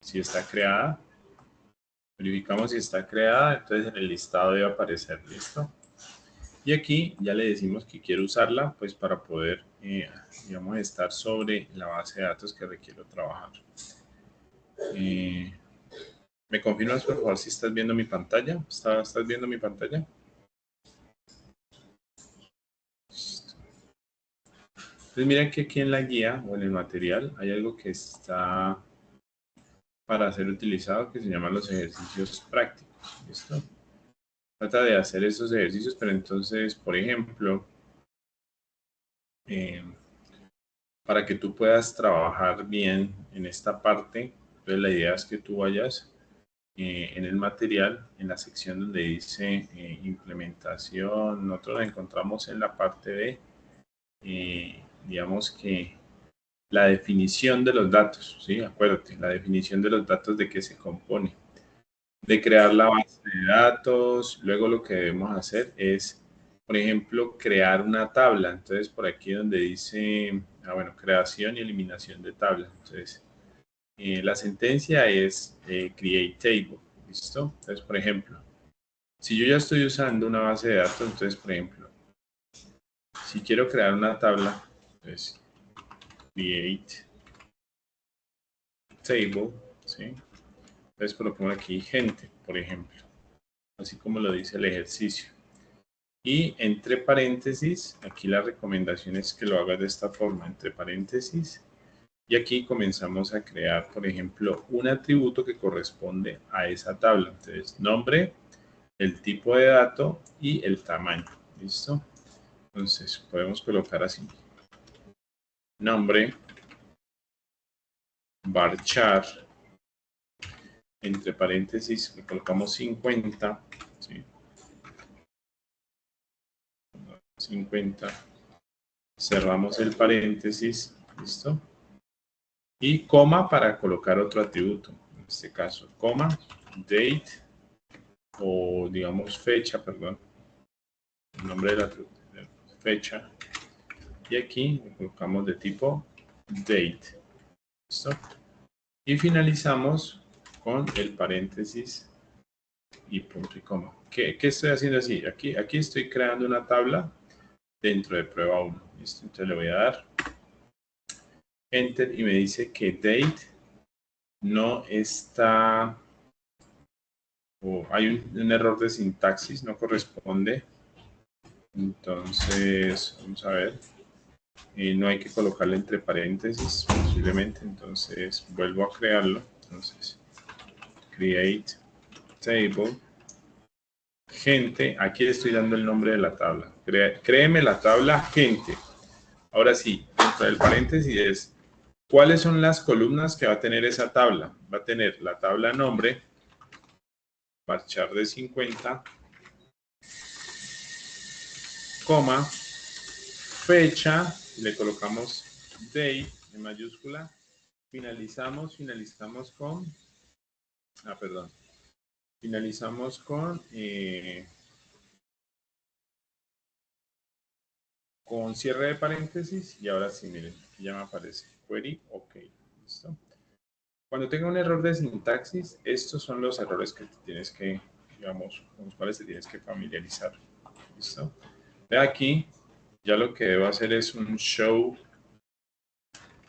si está creada. Verificamos si está creada, entonces en el listado debe aparecer, ¿listo? Y aquí ya le decimos que quiero usarla, pues para poder, digamos, estar sobre la base de datos que requiero trabajar. ¿Me confirmas, por favor, si estás viendo mi pantalla? ¿Estás viendo mi pantalla? Listo. Entonces miren que aquí en la guía o en el material hay algo que está para ser utilizado que se llaman los ejercicios prácticos, ¿listo? Trata de hacer esos ejercicios, pero entonces, por ejemplo, para que tú puedas trabajar bien en esta parte, entonces la idea es que tú vayas en el material, en la sección donde dice implementación, nosotros la encontramos en la parte de, digamos que la definición de los datos, ¿sí? Acuérdate, la definición de los datos de qué se compone. De crear la base de datos, luego lo que debemos hacer es, por ejemplo, crear una tabla. Entonces, por aquí donde dice, bueno, creación y eliminación de tabla. Entonces, la sentencia es create table, ¿listo? Entonces, por ejemplo, si yo ya estoy usando una base de datos, entonces, por ejemplo, si quiero crear una tabla, entonces, create table, ¿sí? Entonces, coloquemos aquí gente, por ejemplo, así como lo dice el ejercicio. Y entre paréntesis, aquí la recomendación es que lo hagas de esta forma, entre paréntesis. Y aquí comenzamos a crear, por ejemplo, un atributo que corresponde a esa tabla. Entonces, nombre, el tipo de dato y el tamaño. ¿Listo? Entonces, podemos colocar así. Nombre, varchar, entre paréntesis, le colocamos 50. ¿Sí? 50. Cerramos el paréntesis. ¿Listo? Y coma para colocar otro atributo. En este caso, coma, date, o digamos fecha, perdón. El nombre del atributo, fecha. Y aquí le colocamos de tipo date. ¿Listo? Y finalizamos con el paréntesis y punto y coma. ¿Qué estoy haciendo así? Aquí estoy creando una tabla dentro de prueba 1. ¿Listo? Entonces le voy a dar Enter y me dice que date no está, o hay un error de sintaxis, no corresponde. Entonces, vamos a ver. No hay que colocarle entre paréntesis, posiblemente. Entonces, vuelvo a crearlo. Entonces, create table. Gente, aquí le estoy dando el nombre de la tabla. Créeme la tabla gente. Ahora sí, dentro del paréntesis es, ¿cuáles son las columnas que va a tener esa tabla? Va a tener la tabla nombre, varchar de 50, coma, fecha, le colocamos date, en mayúscula. Finalizamos con, finalizamos con cierre de paréntesis y ahora sí, miren, aquí ya me aparece query, ok, listo. Cuando tenga un error de sintaxis, estos son los errores que tienes que, digamos, con los cuales te tienes que familiarizar, listo. De aquí, ya lo que debo hacer es un show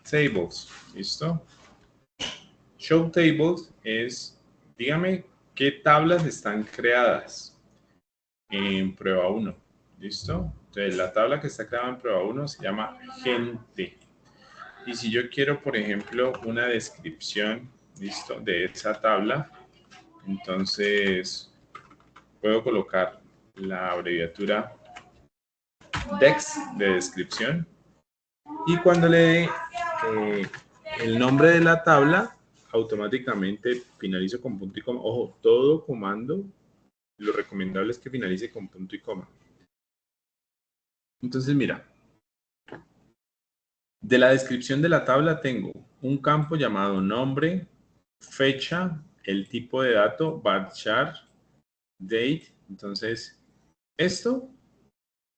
tables, listo. Show tables es, dígame qué tablas están creadas en prueba 1, ¿listo? Entonces, la tabla que está creada en prueba 1 se llama gente. Y si yo quiero, por ejemplo, una descripción, ¿listo? De esa tabla, entonces puedo colocar la abreviatura dex de descripción y cuando le dé el nombre de la tabla, automáticamente finalizo con punto y coma. Ojo, todo comando, lo recomendable es que finalice con punto y coma. Entonces, mira, de la descripción de la tabla tengo un campo llamado nombre, fecha, el tipo de dato, varchar, date. Entonces, esto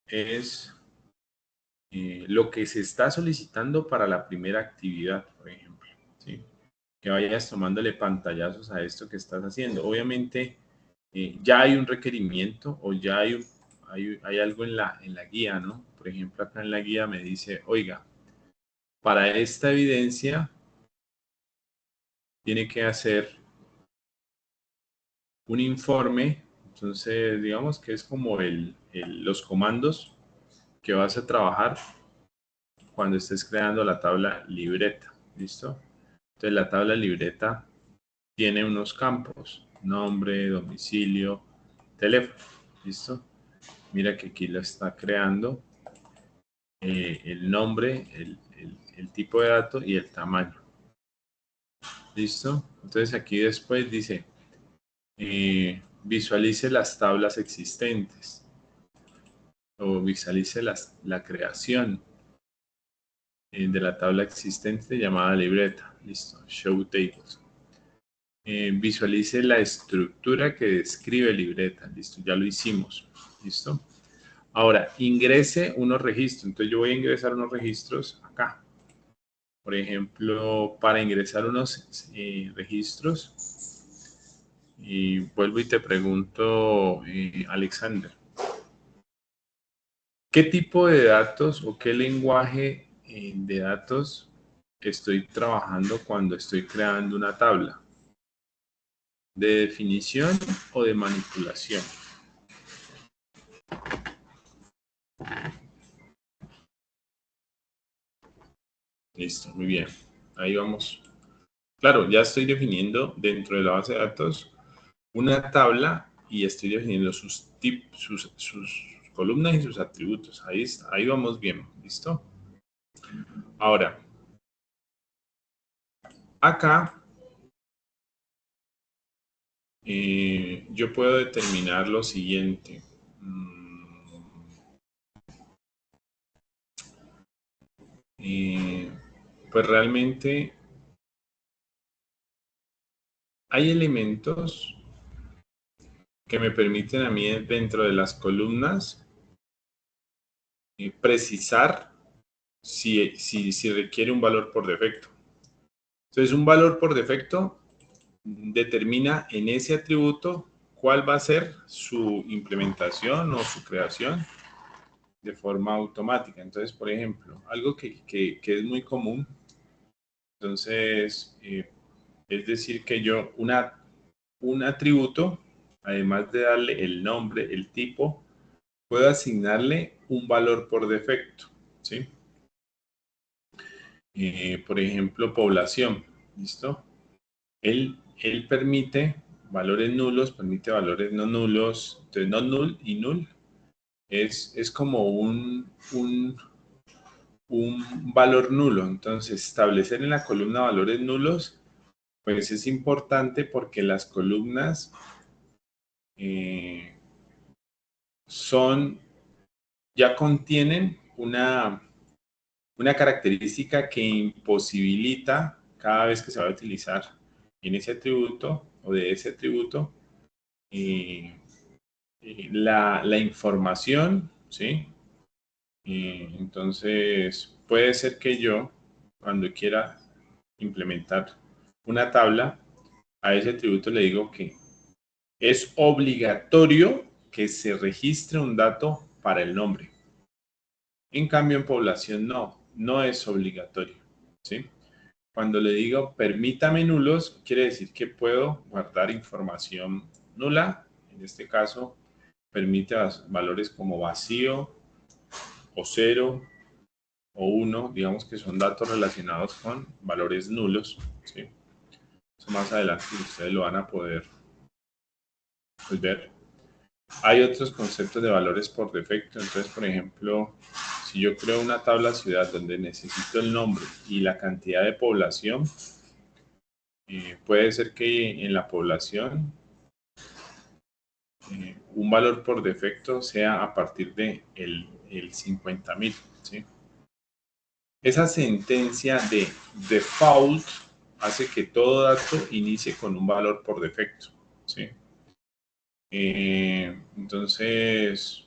es lo que se está solicitando para la primera actividad, por ejemplo, ¿sí? Que vayas tomándole pantallazos a esto que estás haciendo. Obviamente, ya hay un requerimiento o ya hay algo en la guía, ¿no? Por ejemplo, acá en la guía me dice, oiga, para esta evidencia tiene que hacer un informe. Entonces, digamos que es como los comandos que vas a trabajar cuando estés creando la tabla libreta, ¿listo? Entonces, la tabla libreta tiene unos campos, nombre, domicilio, teléfono, ¿listo? Mira que aquí lo está creando el nombre, el tipo de dato y el tamaño. ¿Listo? Entonces aquí después dice, visualice las tablas existentes o visualice la creación de la tabla existente llamada libreta. Listo, show tables. Visualice la estructura que describe libreta. Listo, ya lo hicimos. Listo. Ahora, ingrese unos registros. Entonces yo voy a ingresar unos registros acá. Por ejemplo, para ingresar unos registros, y vuelvo y te pregunto, Alexander, ¿qué tipo de datos o qué lenguaje de datos estoy trabajando cuando estoy creando una tabla? ¿De definición o de manipulación? Listo, muy bien. Ahí vamos. Claro, ya estoy definiendo dentro de la base de datos una tabla y estoy definiendo sus columnas y sus atributos. Ahí vamos bien. ¿Listo? Ahora, acá yo puedo determinar lo siguiente. Pues realmente hay elementos que me permiten a mí dentro de las columnas precisar si requiere un valor por defecto. Entonces, un valor por defecto determina en ese atributo cuál va a ser su implementación o su creación de forma automática. Entonces, por ejemplo, algo que es muy común, entonces, es decir que yo un atributo, además de darle el nombre, el tipo, puedo asignarle un valor por defecto, ¿sí? Por ejemplo, población, ¿listo? Él permite valores nulos, permite valores no nulos, entonces no null y null es como un valor nulo. Entonces, establecer en la columna valores nulos, pues es importante porque las columnas ya contienen Una característica que imposibilita cada vez que se va a utilizar en ese atributo o de ese atributo la información, ¿sí? Entonces, puede ser que yo, cuando quiera implementar una tabla, a ese atributo le digo que es obligatorio que se registre un dato para el nombre. En cambio, en población no es obligatorio, ¿sí? Cuando le digo permítame nulos, quiere decir que puedo guardar información nula. En este caso, permite valores como vacío o 0 o 1, digamos que son datos relacionados con valores nulos, ¿sí? Eso más adelante ustedes lo van a poder ver. Hay otros conceptos de valores por defecto. Entonces, por ejemplo, si yo creo una tabla ciudad donde necesito el nombre y la cantidad de población, puede ser que en la población un valor por defecto sea a partir de el 50.000, ¿sí? Esa sentencia de default hace que todo dato inicie con un valor por defecto, ¿sí? Entonces,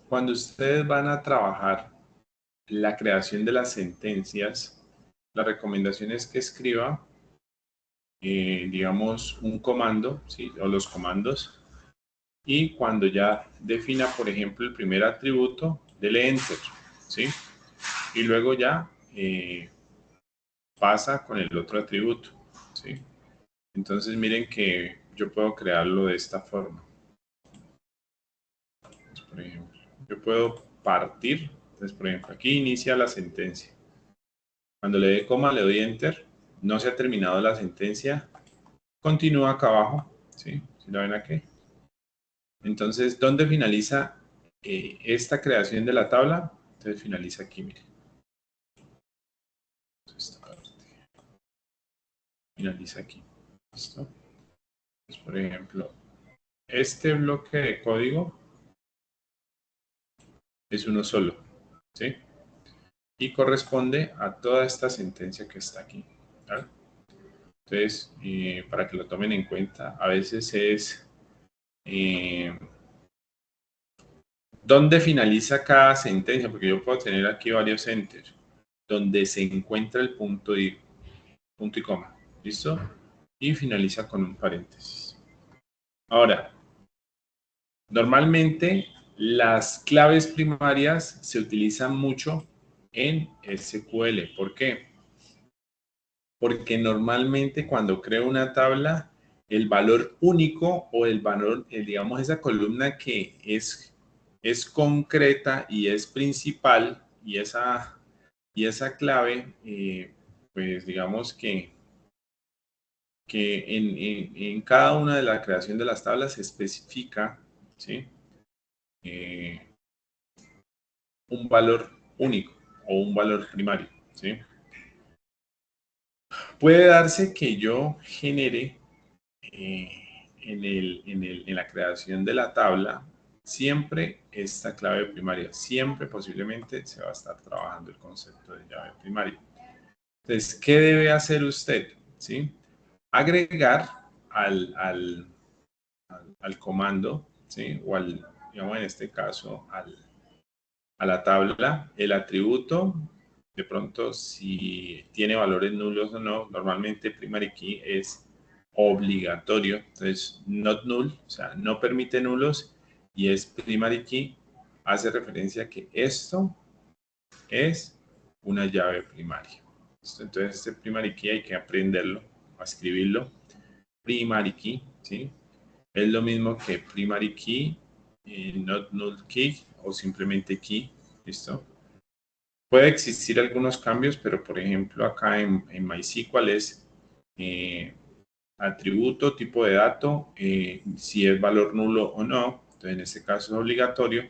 cuando ustedes van a trabajar la creación de las sentencias, la recomendación es que escriba, digamos, un comando, ¿sí? O los comandos, y cuando ya defina, por ejemplo, el primer atributo, dele Enter, ¿sí? Y luego ya pasa con el otro atributo, ¿sí? Entonces miren que yo puedo crearlo de esta forma. Entonces, por ejemplo, yo puedo partir. Entonces, por ejemplo, aquí inicia la sentencia. Cuando le dé coma, le doy Enter. No se ha terminado la sentencia. Continúa acá abajo, ¿sí? ¿Sí la ven aquí? Entonces, ¿dónde finaliza esta creación de la tabla? Entonces finaliza aquí, miren. Esta parte. Finaliza aquí. ¿Listo? Entonces, por ejemplo, este bloque de código es uno solo, ¿sí? Y corresponde a toda esta sentencia que está aquí, ¿vale? Entonces, para que lo tomen en cuenta, a veces es dónde finaliza cada sentencia, porque yo puedo tener aquí varios enters, donde se encuentra el punto y coma, ¿listo? Y finaliza con un paréntesis. Ahora, normalmente las claves primarias se utilizan mucho en SQL. ¿Por qué? Porque normalmente cuando creo una tabla, el valor único o el valor, digamos, esa columna que es concreta y es principal y esa clave, pues digamos que en cada una de la creación de las tablas se especifica, ¿sí? Un valor único o un valor primario, ¿sí? Puede darse que yo genere en la creación de la tabla siempre esta clave primaria, siempre posiblemente se va a estar trabajando el concepto de llave primaria. Entonces, ¿qué debe hacer usted? ¿Sí? Agregar al comando, ¿sí? O digamos en este caso, a la tabla, el atributo, de pronto si tiene valores nulos o no, normalmente primary key es obligatorio, entonces not null, o sea, no permite nulos, y es primary key, hace referencia a que esto es una llave primaria. Entonces este primary key hay que aprenderlo, a escribirlo, primary key, ¿sí? Es lo mismo que primary key, not null key o simplemente key, ¿listo? Puede existir algunos cambios, pero por ejemplo acá en MySQL es atributo, tipo de dato, si es valor nulo o no, entonces en este caso es obligatorio.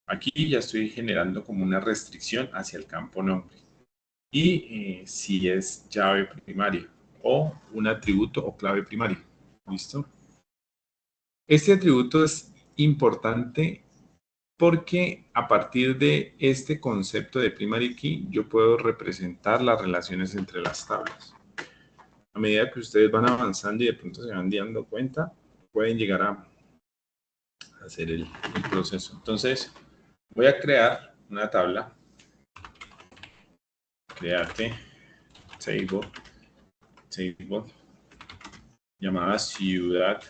Aquí ya estoy generando como una restricción hacia el campo nombre. Y si es llave primaria o un atributo o clave primaria. ¿Listo? Este atributo es importante porque a partir de este concepto de primary key yo puedo representar las relaciones entre las tablas. A medida que ustedes van avanzando y de pronto se van dando cuenta, pueden llegar a hacer el proceso. Entonces, voy a crear una tabla. Create table llamada ciudad,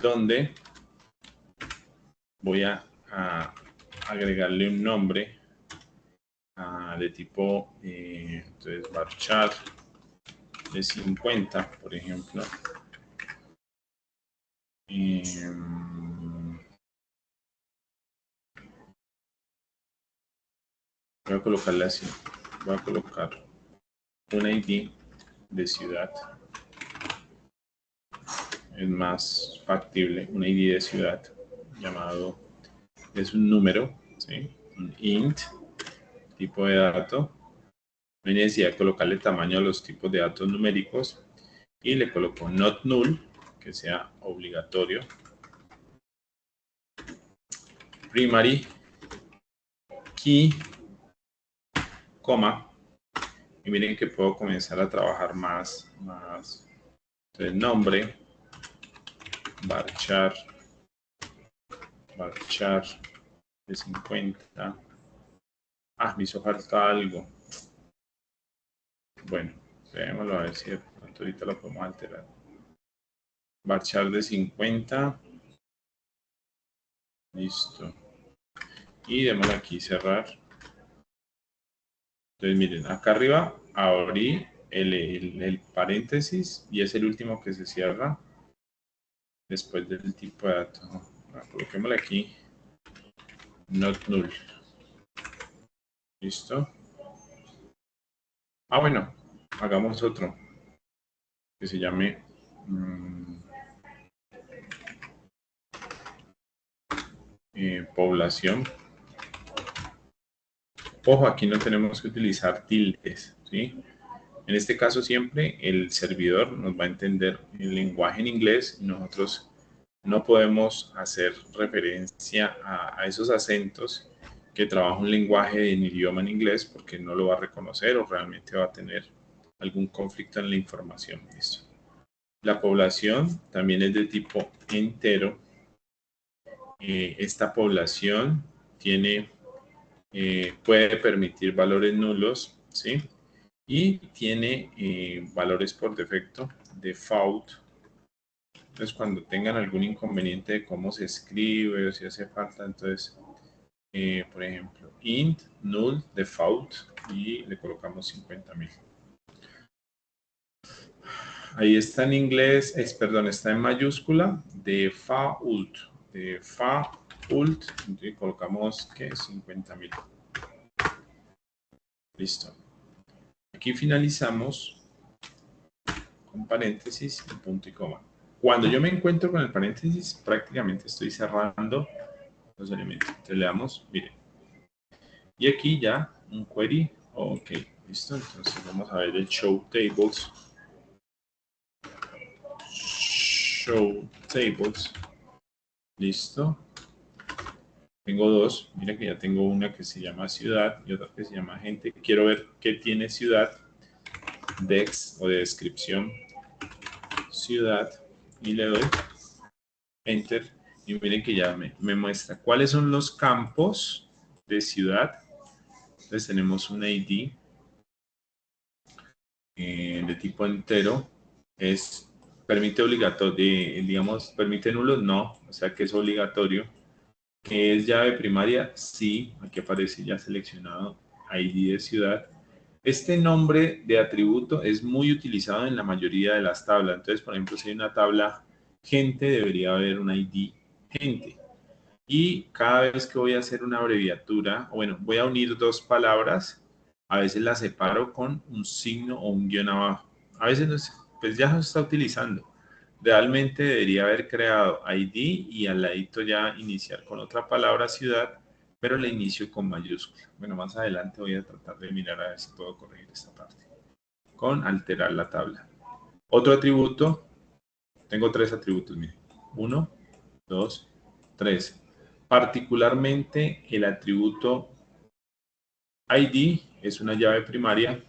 donde voy a agregarle un nombre de tipo, entonces varchar de 50, por ejemplo. Voy a colocarle así, voy a colocar un ID de ciudad, es más factible, un ID de ciudad llamado, es un número, ¿sí? Un int, tipo de dato. No hay necesidad de colocarle tamaño a los tipos de datos numéricos y le coloco not null, que sea obligatorio, primary key, coma, y miren que puedo comenzar a trabajar más. Entonces, nombre, varchar de 50. Me hizo falta algo. Bueno, veámoslo a ver si de pronto ahorita lo podemos alterar. Varchar de 50. Listo. Y démosle aquí cerrar. Entonces miren, acá arriba abrí el paréntesis y es el último que se cierra después del tipo de dato. Coloquémosle aquí not null. Listo. Bueno, hagamos otro que se llame población. Ojo, aquí no tenemos que utilizar tildes, ¿sí? En este caso siempre el servidor nos va a entender el lenguaje en inglés y nosotros no podemos hacer referencia a esos acentos que trabaja un lenguaje en idioma en inglés porque no lo va a reconocer o realmente va a tener algún conflicto en la información. ¿Listo? La población también es de tipo entero. Esta población tiene, puede permitir valores nulos, ¿sí? Y tiene valores por defecto, default. Entonces, cuando tengan algún inconveniente de cómo se escribe o si hace falta, entonces, por ejemplo, int, null, default, y le colocamos 50,000. Ahí está en inglés, perdón, está en mayúscula, default, y colocamos, ¿qué? 50,000. Listo. Aquí finalizamos con paréntesis y punto y coma. Cuando yo me encuentro con el paréntesis, prácticamente estoy cerrando los elementos. Entonces le damos, miren. Y aquí ya un query. Ok, listo. Entonces vamos a ver el show tables. Show tables. Listo. Tengo dos. Mira que ya tengo una que se llama ciudad y otra que se llama gente. Quiero ver qué tiene ciudad. Dex o de descripción. Ciudad. Y le doy enter. Y miren que ya me muestra cuáles son los campos de ciudad. Entonces tenemos un ID de tipo entero. Permite obligatorio, digamos, permite nulos, no, o sea que es obligatorio. ¿Es llave primaria? Sí, aquí aparece ya seleccionado ID de ciudad. Este nombre de atributo es muy utilizado en la mayoría de las tablas. Entonces, por ejemplo, si hay una tabla gente, debería haber un ID gente. Y cada vez que voy a hacer una abreviatura, o bueno, voy a unir dos palabras, a veces las separo con un signo o un guión abajo. A veces no sé, pues ya se está utilizando. Realmente debería haber creado ID y al ladito ya iniciar con otra palabra ciudad, pero la inicio con mayúscula. Bueno, más adelante voy a tratar de mirar a ver si puedo corregir esta parte con alterar la tabla. Otro atributo Tengo 3 atributos, miren. 1, 2, 3. Particularmente el atributo ID es una llave primaria.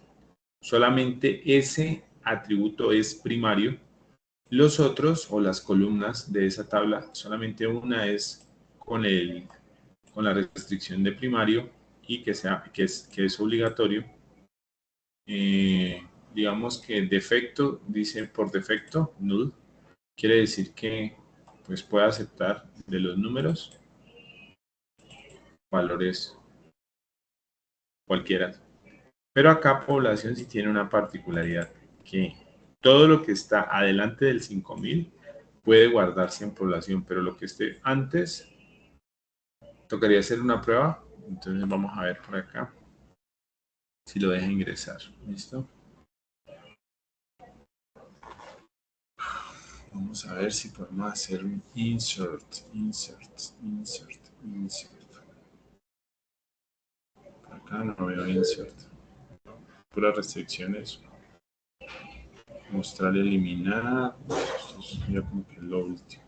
Solamente ese atributo es primario. Los otros o las columnas de esa tabla, solamente una es con la restricción de primario y que es obligatorio. Digamos que defecto, dice por defecto, null, quiere decir que pues puede aceptar de los números valores cualquiera. Pero acá población sí tiene una particularidad, que todo lo que está adelante del 5000 puede guardarse en población, pero lo que esté antes tocaría hacer una prueba. Entonces vamos a ver por acá si lo deja ingresar. ¿Listo? Vamos a ver si podemos hacer un insert. Acá no veo insert. Puras restricciones. Mostrar, eliminar. Esto sería como que lo último.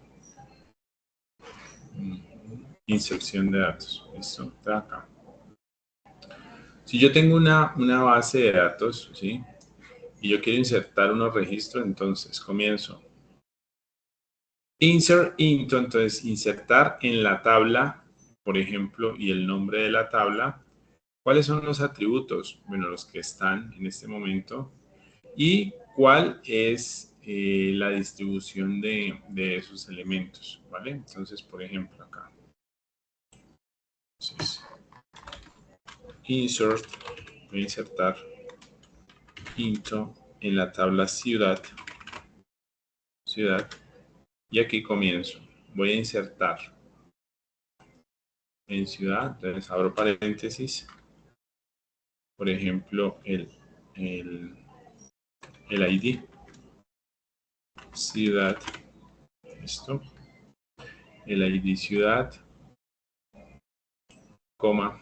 Inserción de datos. Listo, está acá. Si yo tengo una base de datos, ¿sí? Y yo quiero insertar unos registros, entonces comienzo. Insert into, entonces insertar en la tabla, por ejemplo, y el nombre de la tabla. ¿Cuáles son los atributos? Bueno, los que están en este momento. ¿Y cuál es la distribución de esos elementos? ¿Vale? Entonces, por ejemplo, acá. Entonces, insert, voy a insertar into en la tabla ciudad. Y aquí comienzo. Voy a insertar en ciudad, entonces abro paréntesis. Por ejemplo, el ID. Ciudad. Esto. El ID ciudad. Coma.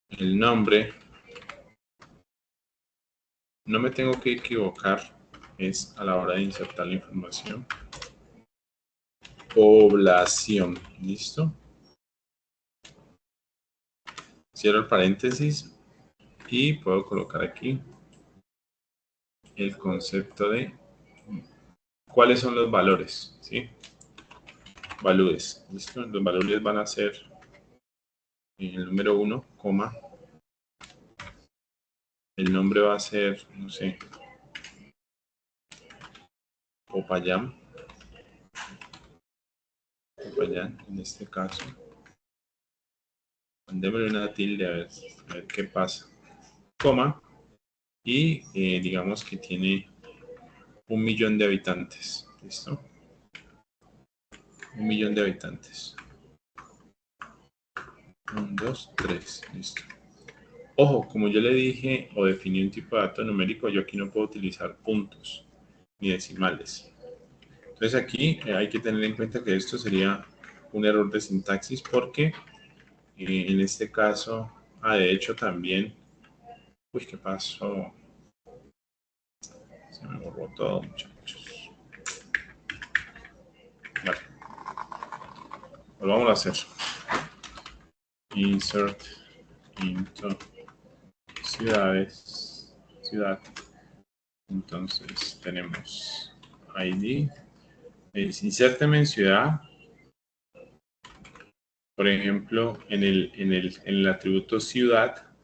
El nombre. No me tengo que equivocar. Es a la hora de insertar la información. Población. ¿Listo? Cierro el paréntesis. Y puedo colocar aquí el concepto de cuáles son los valores, ¿sí? Valores, ¿listo? Los valores van a ser el número 1, coma. El nombre va a ser, no sé, Popayán. Popayán, en este caso. Mandémosle una tilde a ver qué pasa. Coma. Y digamos que tiene 1.000.000 de habitantes. ¿Listo? 1.000.000 de habitantes. 1, 2, 3. Listo. Ojo, como yo le dije o definí un tipo de dato numérico, yo aquí no puedo utilizar puntos ni decimales. Entonces aquí hay que tener en cuenta que esto sería un error de sintaxis porque en este caso, de hecho también, uy, ¿qué pasó? Se me borró todo, muchachos. Vale. Volvamos a hacer. Insert into ciudades, ciudad. Entonces tenemos ID. Insérteme en ciudad. Por ejemplo, en el atributo ciudad.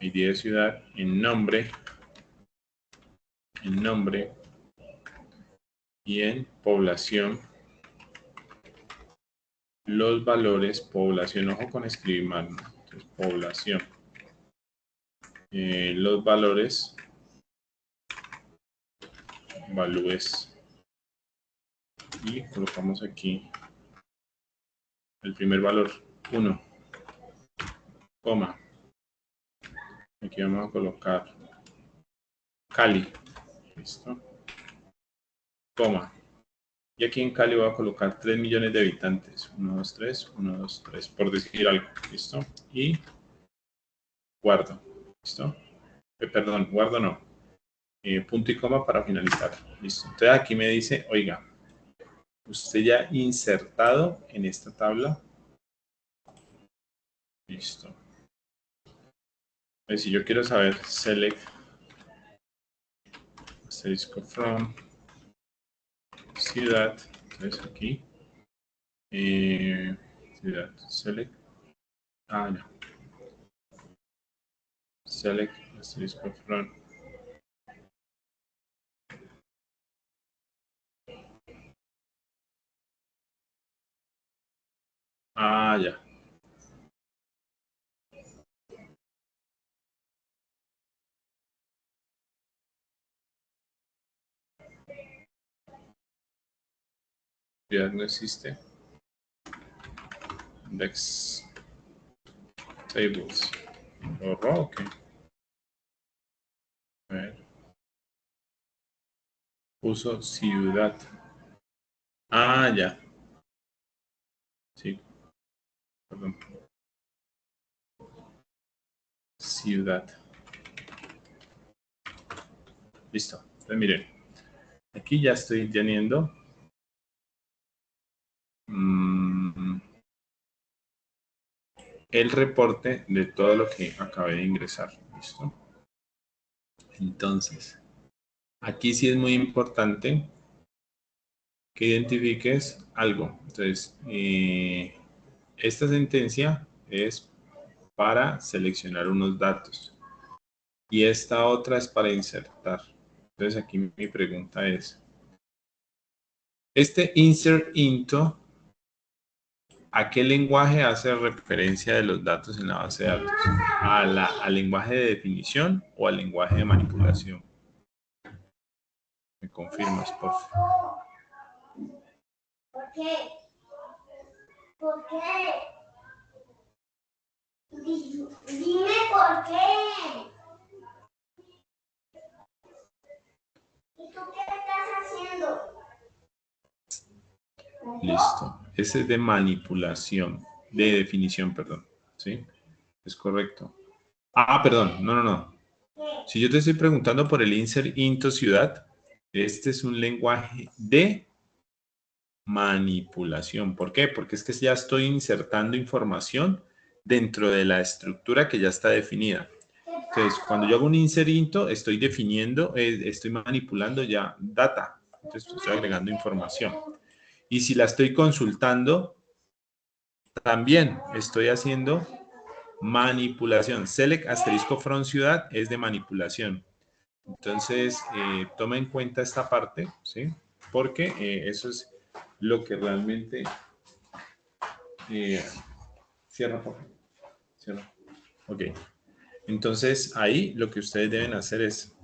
ID de ciudad. En nombre. Y en población. Los valores, población, ojo con escribir mal, ¿no? Entonces, población. Los valores, valúes. Y colocamos aquí el primer valor, 1, coma. Aquí vamos a colocar Cali. ¿Listo? Coma. Y aquí en Cali voy a colocar 3 millones de habitantes. 1, 2, 3, 1, 2, 3, por decir algo. ¿Listo? Y guardo. ¿Listo? Perdón, guardo no. punto y coma para finalizar. Listo. Entonces aquí me dice, oiga, usted ya insertado en esta tabla. Listo. Pues si yo quiero saber, select asterisco from ciudad, entonces aquí, ciudad, select, no. Select asterisco from ya. Ya no existe. Index tables. ¿Borró? Ok. A ver. Puso ciudad. Ya. Sí. Perdón. Ciudad. Listo. Entonces miren. Aquí ya estoy teniendo el reporte de todo lo que acabé de ingresar. ¿Listo? Entonces, aquí sí es muy importante que identifiques algo. Entonces, esta sentencia es para seleccionar unos datos y esta otra es para insertar. Entonces, aquí mi pregunta es, este insert into, ¿a qué lenguaje hace referencia de los datos en la base de datos? ¿Al lenguaje de definición o al lenguaje de manipulación? ¿Me confirmas, por favor? ¿Por qué? ¿Por qué? Dime por qué. ¿Y tú qué estás haciendo? Listo. Ese es de manipulación, de definición, perdón. ¿Sí? Es correcto. Perdón. No. Si yo te estoy preguntando por el insert into ciudad, este es un lenguaje de manipulación. ¿Por qué? Porque es que ya estoy insertando información dentro de la estructura que ya está definida. Entonces, cuando yo hago un insert into, estoy definiendo, estoy manipulando ya data. Entonces, estoy agregando información. Y si la estoy consultando, también estoy haciendo manipulación. Select asterisco from ciudad es de manipulación. Entonces, toma en cuenta esta parte, ¿sí? Porque eso es lo que realmente... cierra, por favor. Cierra. Ok. Entonces, ahí lo que ustedes deben hacer es,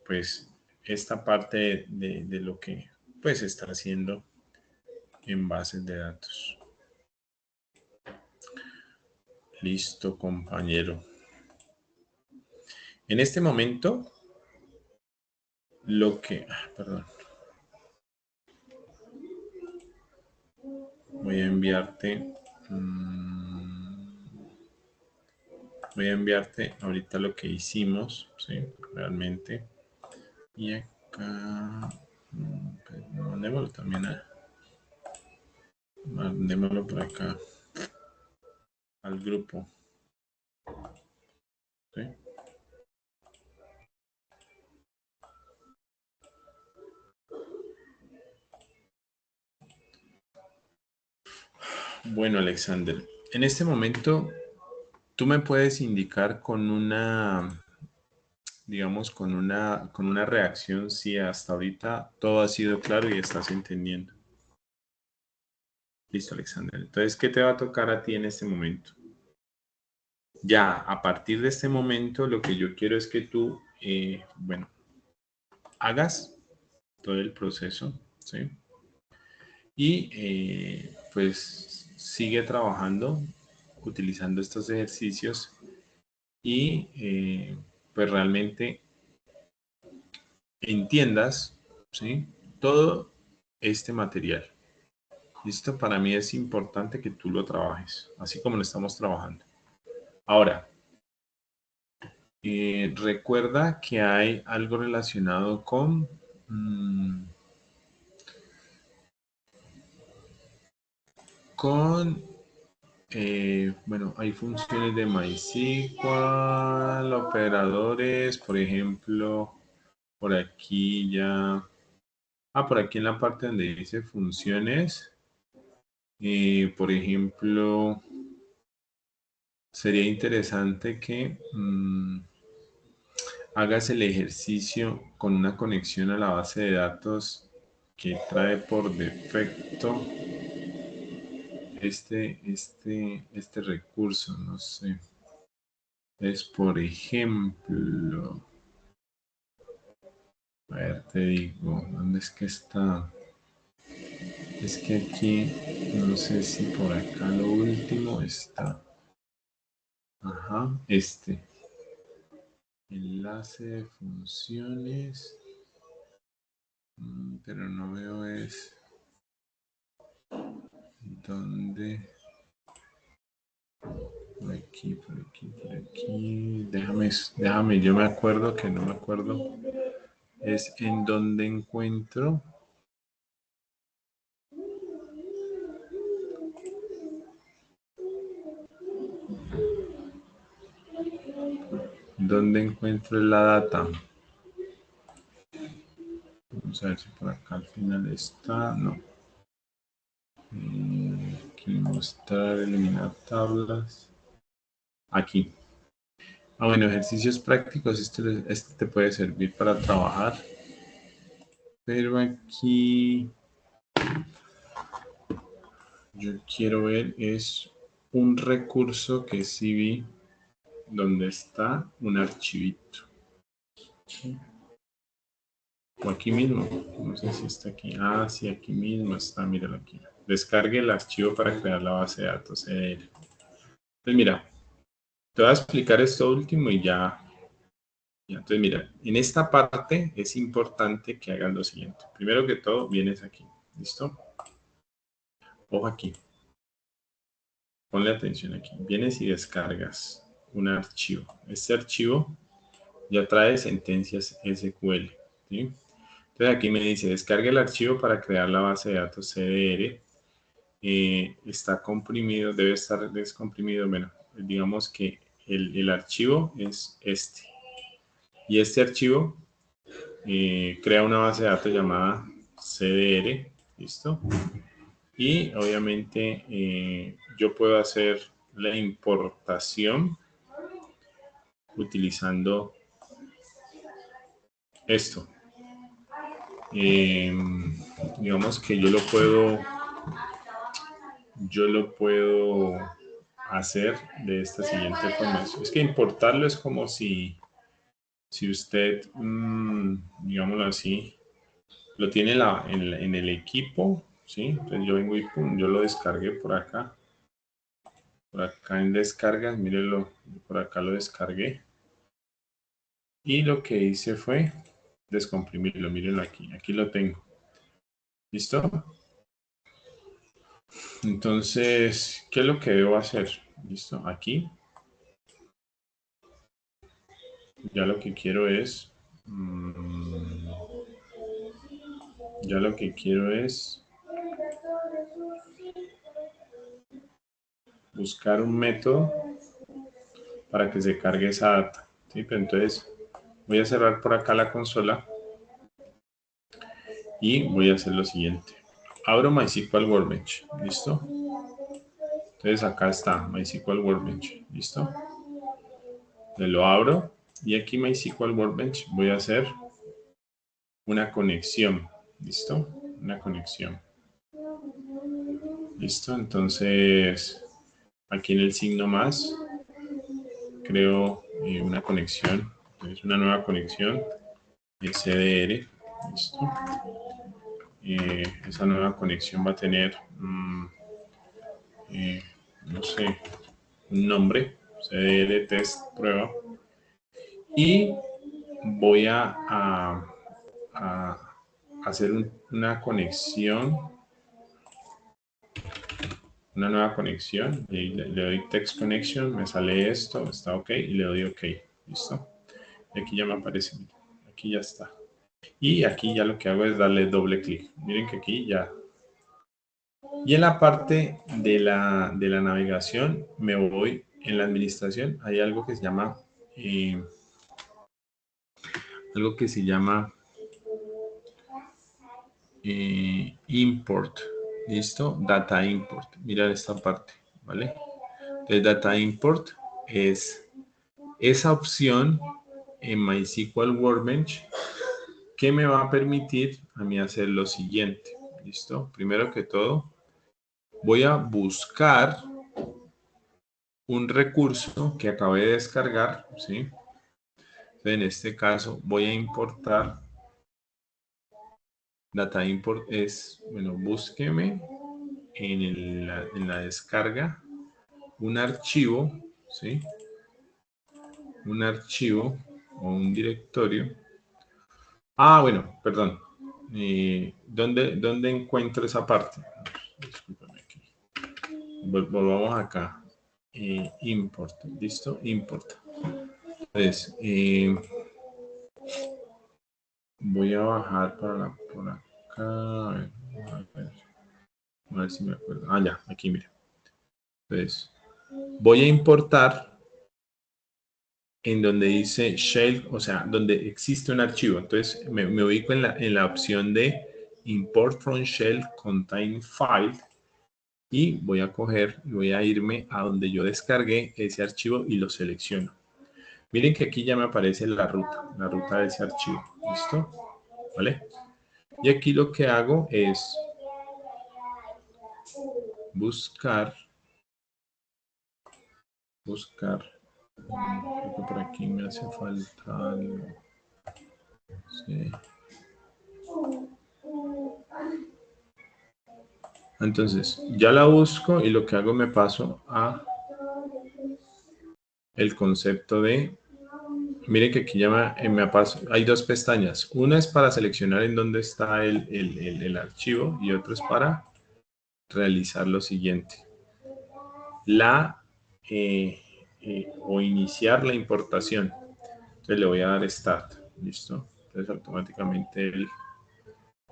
pues, esta parte de lo que, pues, está haciendo en bases de datos. Listo, compañero. En este momento, lo que... perdón. Voy a enviarte... voy a enviarte ahorita lo que hicimos, ¿sí? Realmente. Y acá... mandémoslo también mandémoslo por acá al grupo. ¿Sí? Bueno, Alexander, en este momento tú me puedes indicar con una, digamos, con una reacción si hasta ahorita todo ha sido claro y estás entendiendo. Listo, Alexander. Entonces, ¿qué te va a tocar a ti en este momento? Ya, a partir de este momento, lo que yo quiero es que tú, bueno, hagas todo el proceso, ¿sí? Y pues sigue trabajando, utilizando estos ejercicios y pues realmente entiendas, ¿sí? Todo este material. Esto para mí es importante que tú lo trabajes, así como lo estamos trabajando. Ahora, recuerda que hay algo relacionado con bueno, hay funciones de MySQL, operadores, por ejemplo, por aquí ya, por aquí en la parte donde dice funciones, por ejemplo, sería interesante que hagas el ejercicio con una conexión a la base de datos que trae por defecto este recurso, no sé. Es, por ejemplo, a ver, te digo, ¿dónde es que está? Es que aquí, no sé si por acá lo último está. Ajá, enlace de funciones, pero no veo es dónde. Por aquí, por aquí, por aquí. Déjame, yo me acuerdo que no me acuerdo. Es en donde encuentro. ¿Dónde encuentro la data? Vamos a ver si por acá al final está. No. Aquí mostrar, eliminar tablas. Aquí. Bueno, ejercicios prácticos. Este te puede servir para trabajar. Pero aquí yo quiero ver es un recurso que sí vi donde está un archivito. ¿Sí? O aquí mismo. No sé si está aquí. Ah, sí, aquí mismo está. Míralo aquí. Descargue el archivo para crear la base de datos. Pues mira, te voy a explicar esto último y ya. Entonces, mira, en esta parte es importante que hagas lo siguiente. Primero que todo, vienes aquí. ¿Listo? Ojo aquí. Ponle atención aquí. Vienes y descargas un archivo. Este archivo ya trae sentencias SQL. ¿Sí? Entonces aquí me dice, descargue el archivo para crear la base de datos CDR. Está comprimido, debe estar descomprimido. Bueno, digamos que el archivo es este. Y este archivo crea una base de datos llamada CDR. ¿Listo? Y obviamente yo puedo hacer la importación utilizando esto. Digamos que yo lo puedo hacer de esta siguiente forma. Es que importarlo es como si usted, digámoslo así, lo tiene en el equipo, ¿sí? Entonces yo vengo y pum, yo lo descargué por acá. Por acá en descargas, mírenlo, por acá lo descargué. Y lo que hice fue descomprimirlo, mírenlo aquí, aquí lo tengo. ¿Listo? Entonces, ¿qué es lo que debo hacer? ¿Listo? Aquí. Ya lo que quiero es... ya lo que quiero es buscar un método para que se cargue esa data. ¿Sí? Pero entonces voy a cerrar por acá la consola y voy a hacer lo siguiente. Abro MySQL Workbench. ¿Listo? Entonces acá está MySQL Workbench. ¿Listo? Lo abro y aquí MySQL Workbench voy a hacer una conexión. ¿Listo? Una conexión. ¿Listo? Entonces aquí en el signo más creo una conexión. Entonces una nueva conexión SDR. ¿Listo? Esa nueva conexión va a tener no sé, un nombre, CDR test prueba, y voy a hacer una conexión, una nueva conexión, y le doy text connection, me sale esto, está ok, y le doy ok, listo. Y aquí ya me aparece, miren, aquí ya está. Y aquí ya lo que hago es darle doble clic. Miren que aquí ya. Y en la parte de la navegación me voy en la administración. Hay algo que se llama import. ¿Listo? Data import. Mira esta parte, ¿vale? Entonces data import es esa opción en MySQL Workbench que me va a permitir a mí hacer lo siguiente. ¿Listo? Primero que todo, voy a buscar un recurso que acabé de descargar, ¿sí? Entonces, en este caso voy a importar. Data import es, bueno, búsqueme en la descarga un archivo, ¿sí? Un archivo o un directorio. Ah, bueno, perdón. ¿Dónde encuentro esa parte? Discúlpame aquí. Volvamos acá. Import, ¿listo? Import. Entonces, voy a bajar por acá. A ver si me acuerdo. Ah, ya, aquí, mira. Entonces, voy a importar en donde dice shell, o sea, donde existe un archivo. Entonces, me ubico en la opción de import from shell contain file y voy a coger y voy a irme a donde yo descargué ese archivo y lo selecciono. Miren que aquí ya me aparece la ruta de ese archivo. ¿Listo? ¿Vale? Y aquí lo que hago es buscar. Creo que por aquí me hace falta algo. Sí. Entonces, ya la busco y lo que hago me paso a el concepto de, miren que aquí ya me paso, hay dos pestañas. Una es para seleccionar en dónde está el archivo y otra es para realizar lo siguiente. O iniciar la importación. Entonces le voy a dar Start. ¿Listo? Entonces automáticamente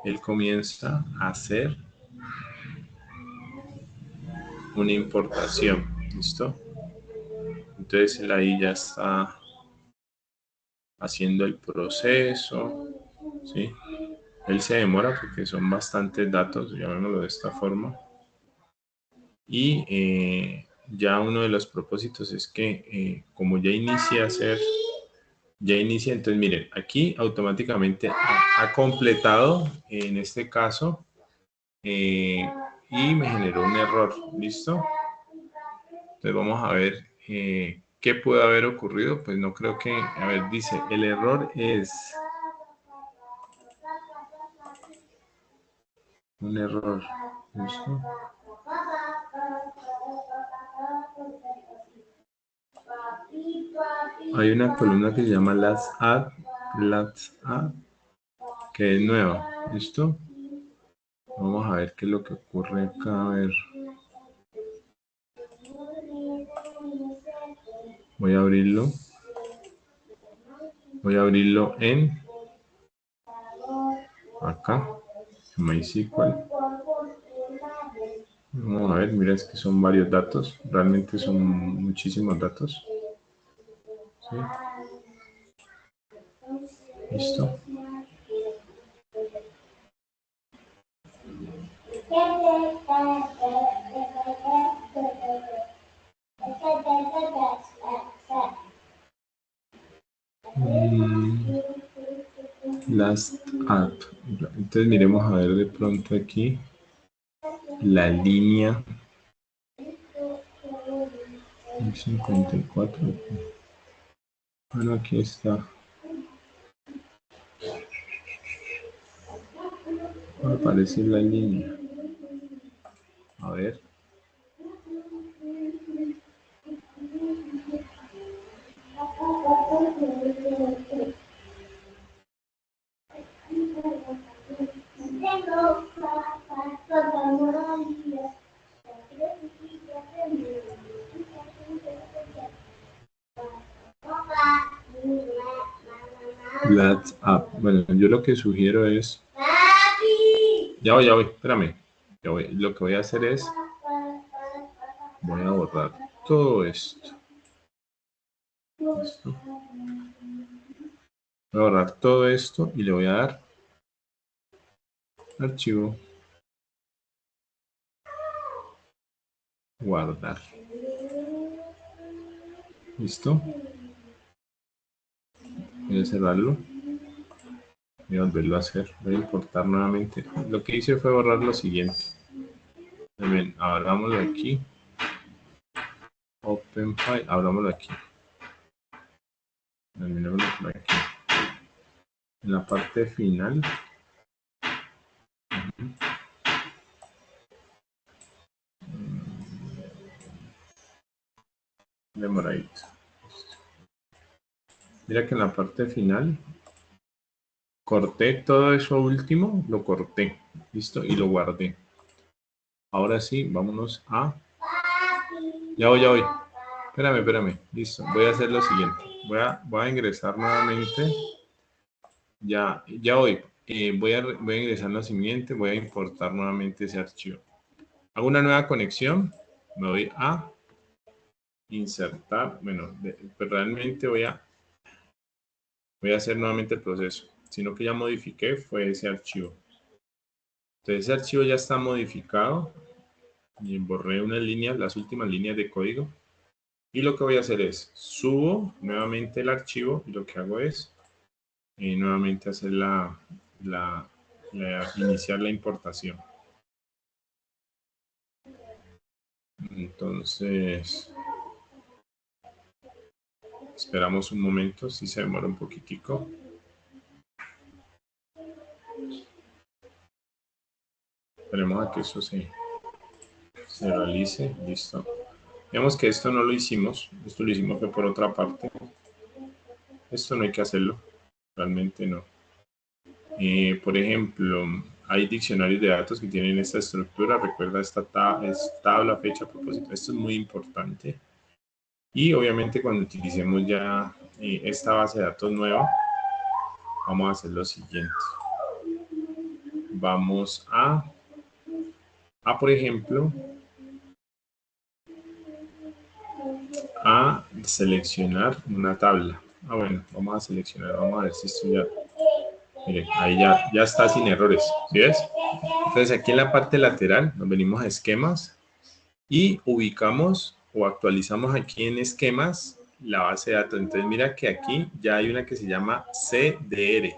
él comienza a hacer una importación. ¿Listo? Entonces él ahí ya está haciendo el proceso. ¿Sí? Él se demora porque son bastantes datos, llamémoslo de esta forma. Y ya uno de los propósitos es que como ya inicia a hacer, entonces miren, aquí automáticamente ha completado en este caso y me generó un error, ¿listo? Entonces vamos a ver qué puede haber ocurrido, pues no creo que, a ver, dice, el error es un error, ¿listo? Hay una columna que se llama Last Add, que es nueva, ¿listo? Vamos a ver qué es lo que ocurre acá, a ver. Voy a abrirlo en acá, en MySQL. Vamos a ver, mira, es que son varios datos, realmente son muchísimos datos. ¿Sí? Listo. Last app. Entonces miremos a ver de pronto aquí la línea 54. Bueno, aquí está. Va a aparecer la línea. A ver. WhatsApp. Bueno, yo lo que sugiero es... Ya voy, espérame. Ya voy. Lo que voy a hacer es... Voy a borrar todo esto. ¿Listo? Voy a borrar todo esto y le voy a dar archivo, guardar. ¿Listo? Voy a cerrarlo. Voy a volverlo a hacer. Voy a importar nuevamente. Lo que hice fue borrar lo siguiente. También abrámoslo aquí. Open File. Abrámoslo aquí. Terminémoslo por aquí. En la parte final. Demoradito. Mira que en la parte final corté todo eso último, lo corté, listo, y lo guardé. Ahora sí, vámonos a... Ya voy. Espérame, listo. Voy a hacer lo siguiente. Voy a ingresar nuevamente. Ya voy. Voy a ingresar lo siguiente. Voy a importar nuevamente ese archivo. Hago una nueva conexión. Me voy a insertar. Bueno, pues realmente voy a hacer nuevamente el proceso. Sino que ya modifiqué fue ese archivo. Entonces ese archivo ya está modificado. Y borré unas líneas, las últimas líneas de código. Y lo que voy a hacer es subo nuevamente el archivo y lo que hago es nuevamente hacer iniciar la importación. Entonces esperamos un momento, si se demora un poquitico. Esperemos a que eso se realice. Listo. Digamos que esto no lo hicimos, esto lo hicimos que por otra parte. Esto no hay que hacerlo, realmente no. Por ejemplo, hay diccionarios de datos que tienen esta estructura. Recuerda, esta es tabla, fecha, propósito. Esto es muy importante. Y obviamente cuando utilicemos ya esta base de datos nueva, vamos a hacer lo siguiente. Vamos a por ejemplo, a seleccionar una tabla. Bueno, vamos a seleccionar, vamos a ver si esto ya... Miren, ahí ya está sin errores, ¿sí ves? Entonces aquí en la parte lateral nos venimos a esquemas y ubicamos o actualizamos aquí en esquemas la base de datos. Entonces mira que aquí ya hay una que se llama CDR.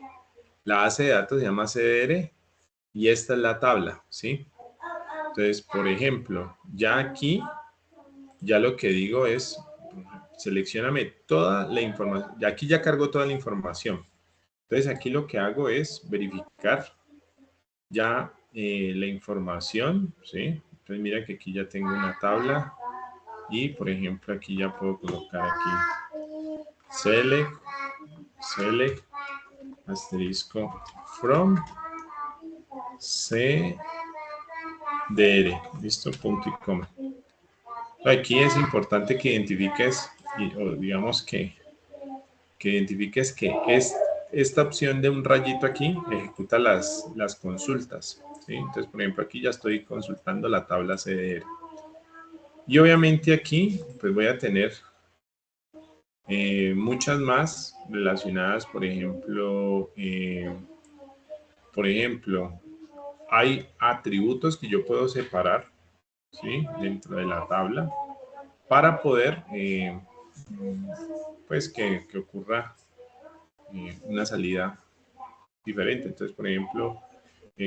La base de datos se llama CDR y esta es la tabla, ¿sí? Entonces, por ejemplo, ya aquí, ya lo que digo es, seleccióname toda la información. Y aquí ya cargó toda la información. Entonces aquí lo que hago es verificar ya la información, ¿sí? Entonces mira que aquí ya tengo una tabla y por ejemplo aquí ya puedo colocar aquí select asterisco from cdr, listo, punto y coma. Aquí es importante que identifiques o digamos que identifiques que esta opción de un rayito aquí ejecuta las consultas, ¿sí? Entonces, por ejemplo, aquí ya estoy consultando la tabla CDR. Y obviamente aquí, pues voy a tener muchas más relacionadas, por ejemplo, hay atributos que yo puedo separar, ¿sí? Dentro de la tabla para poder, pues, que ocurra una salida diferente. Entonces, por ejemplo,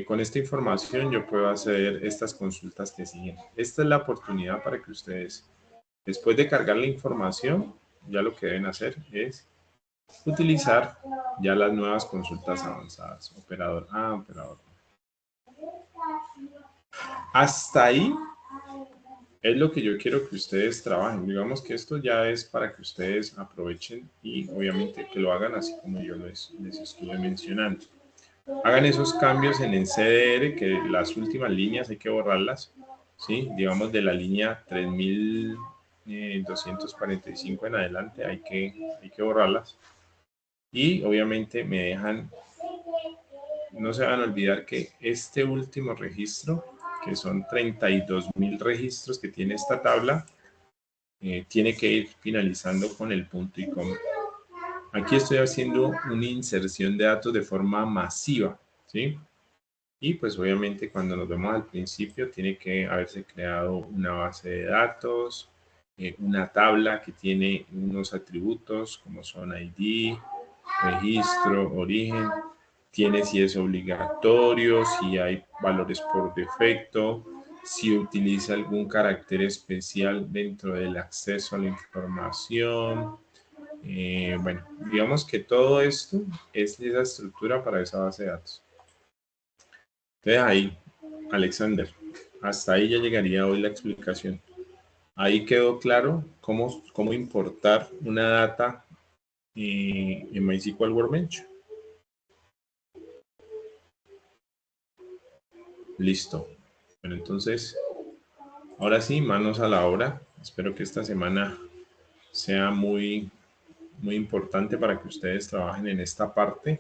con esta información yo puedo hacer estas consultas que siguen. Esta es la oportunidad para que ustedes, después de cargar la información, ya lo que deben hacer es utilizar ya las nuevas consultas avanzadas. Operador A, operador B. Hasta ahí es lo que yo quiero que ustedes trabajen. Digamos que esto ya es para que ustedes aprovechen y obviamente que lo hagan así como yo les estuve mencionando. Hagan esos cambios en el CDR, que las últimas líneas hay que borrarlas, ¿sí? Digamos de la línea 3245 en adelante hay que borrarlas. Y obviamente me dejan, no se van a olvidar que este último registro, que son 32.000 registros que tiene esta tabla, tiene que ir finalizando con el punto y coma. Aquí estoy haciendo una inserción de datos de forma masiva, ¿sí? Y pues obviamente cuando nos vemos al principio tiene que haberse creado una base de datos, una tabla que tiene unos atributos como son ID, registro, origen, tiene si es obligatorio, si hay valores por defecto, si utiliza algún carácter especial dentro del acceso a la información. Bueno, digamos que todo esto es esa estructura para esa base de datos. Entonces ahí, Alexander, hasta ahí ya llegaría hoy la explicación. Ahí quedó claro cómo importar una data en MySQL Workbench. Listo. Bueno, entonces, ahora sí, manos a la obra. Espero que esta semana sea muy importante para que ustedes trabajen en esta parte.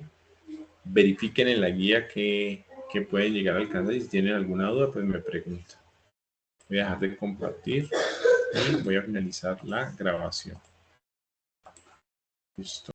Verifiquen en la guía que pueden llegar a alcanzar y si tienen alguna duda, pues me preguntan. Voy a dejar de compartir y voy a finalizar la grabación. Listo.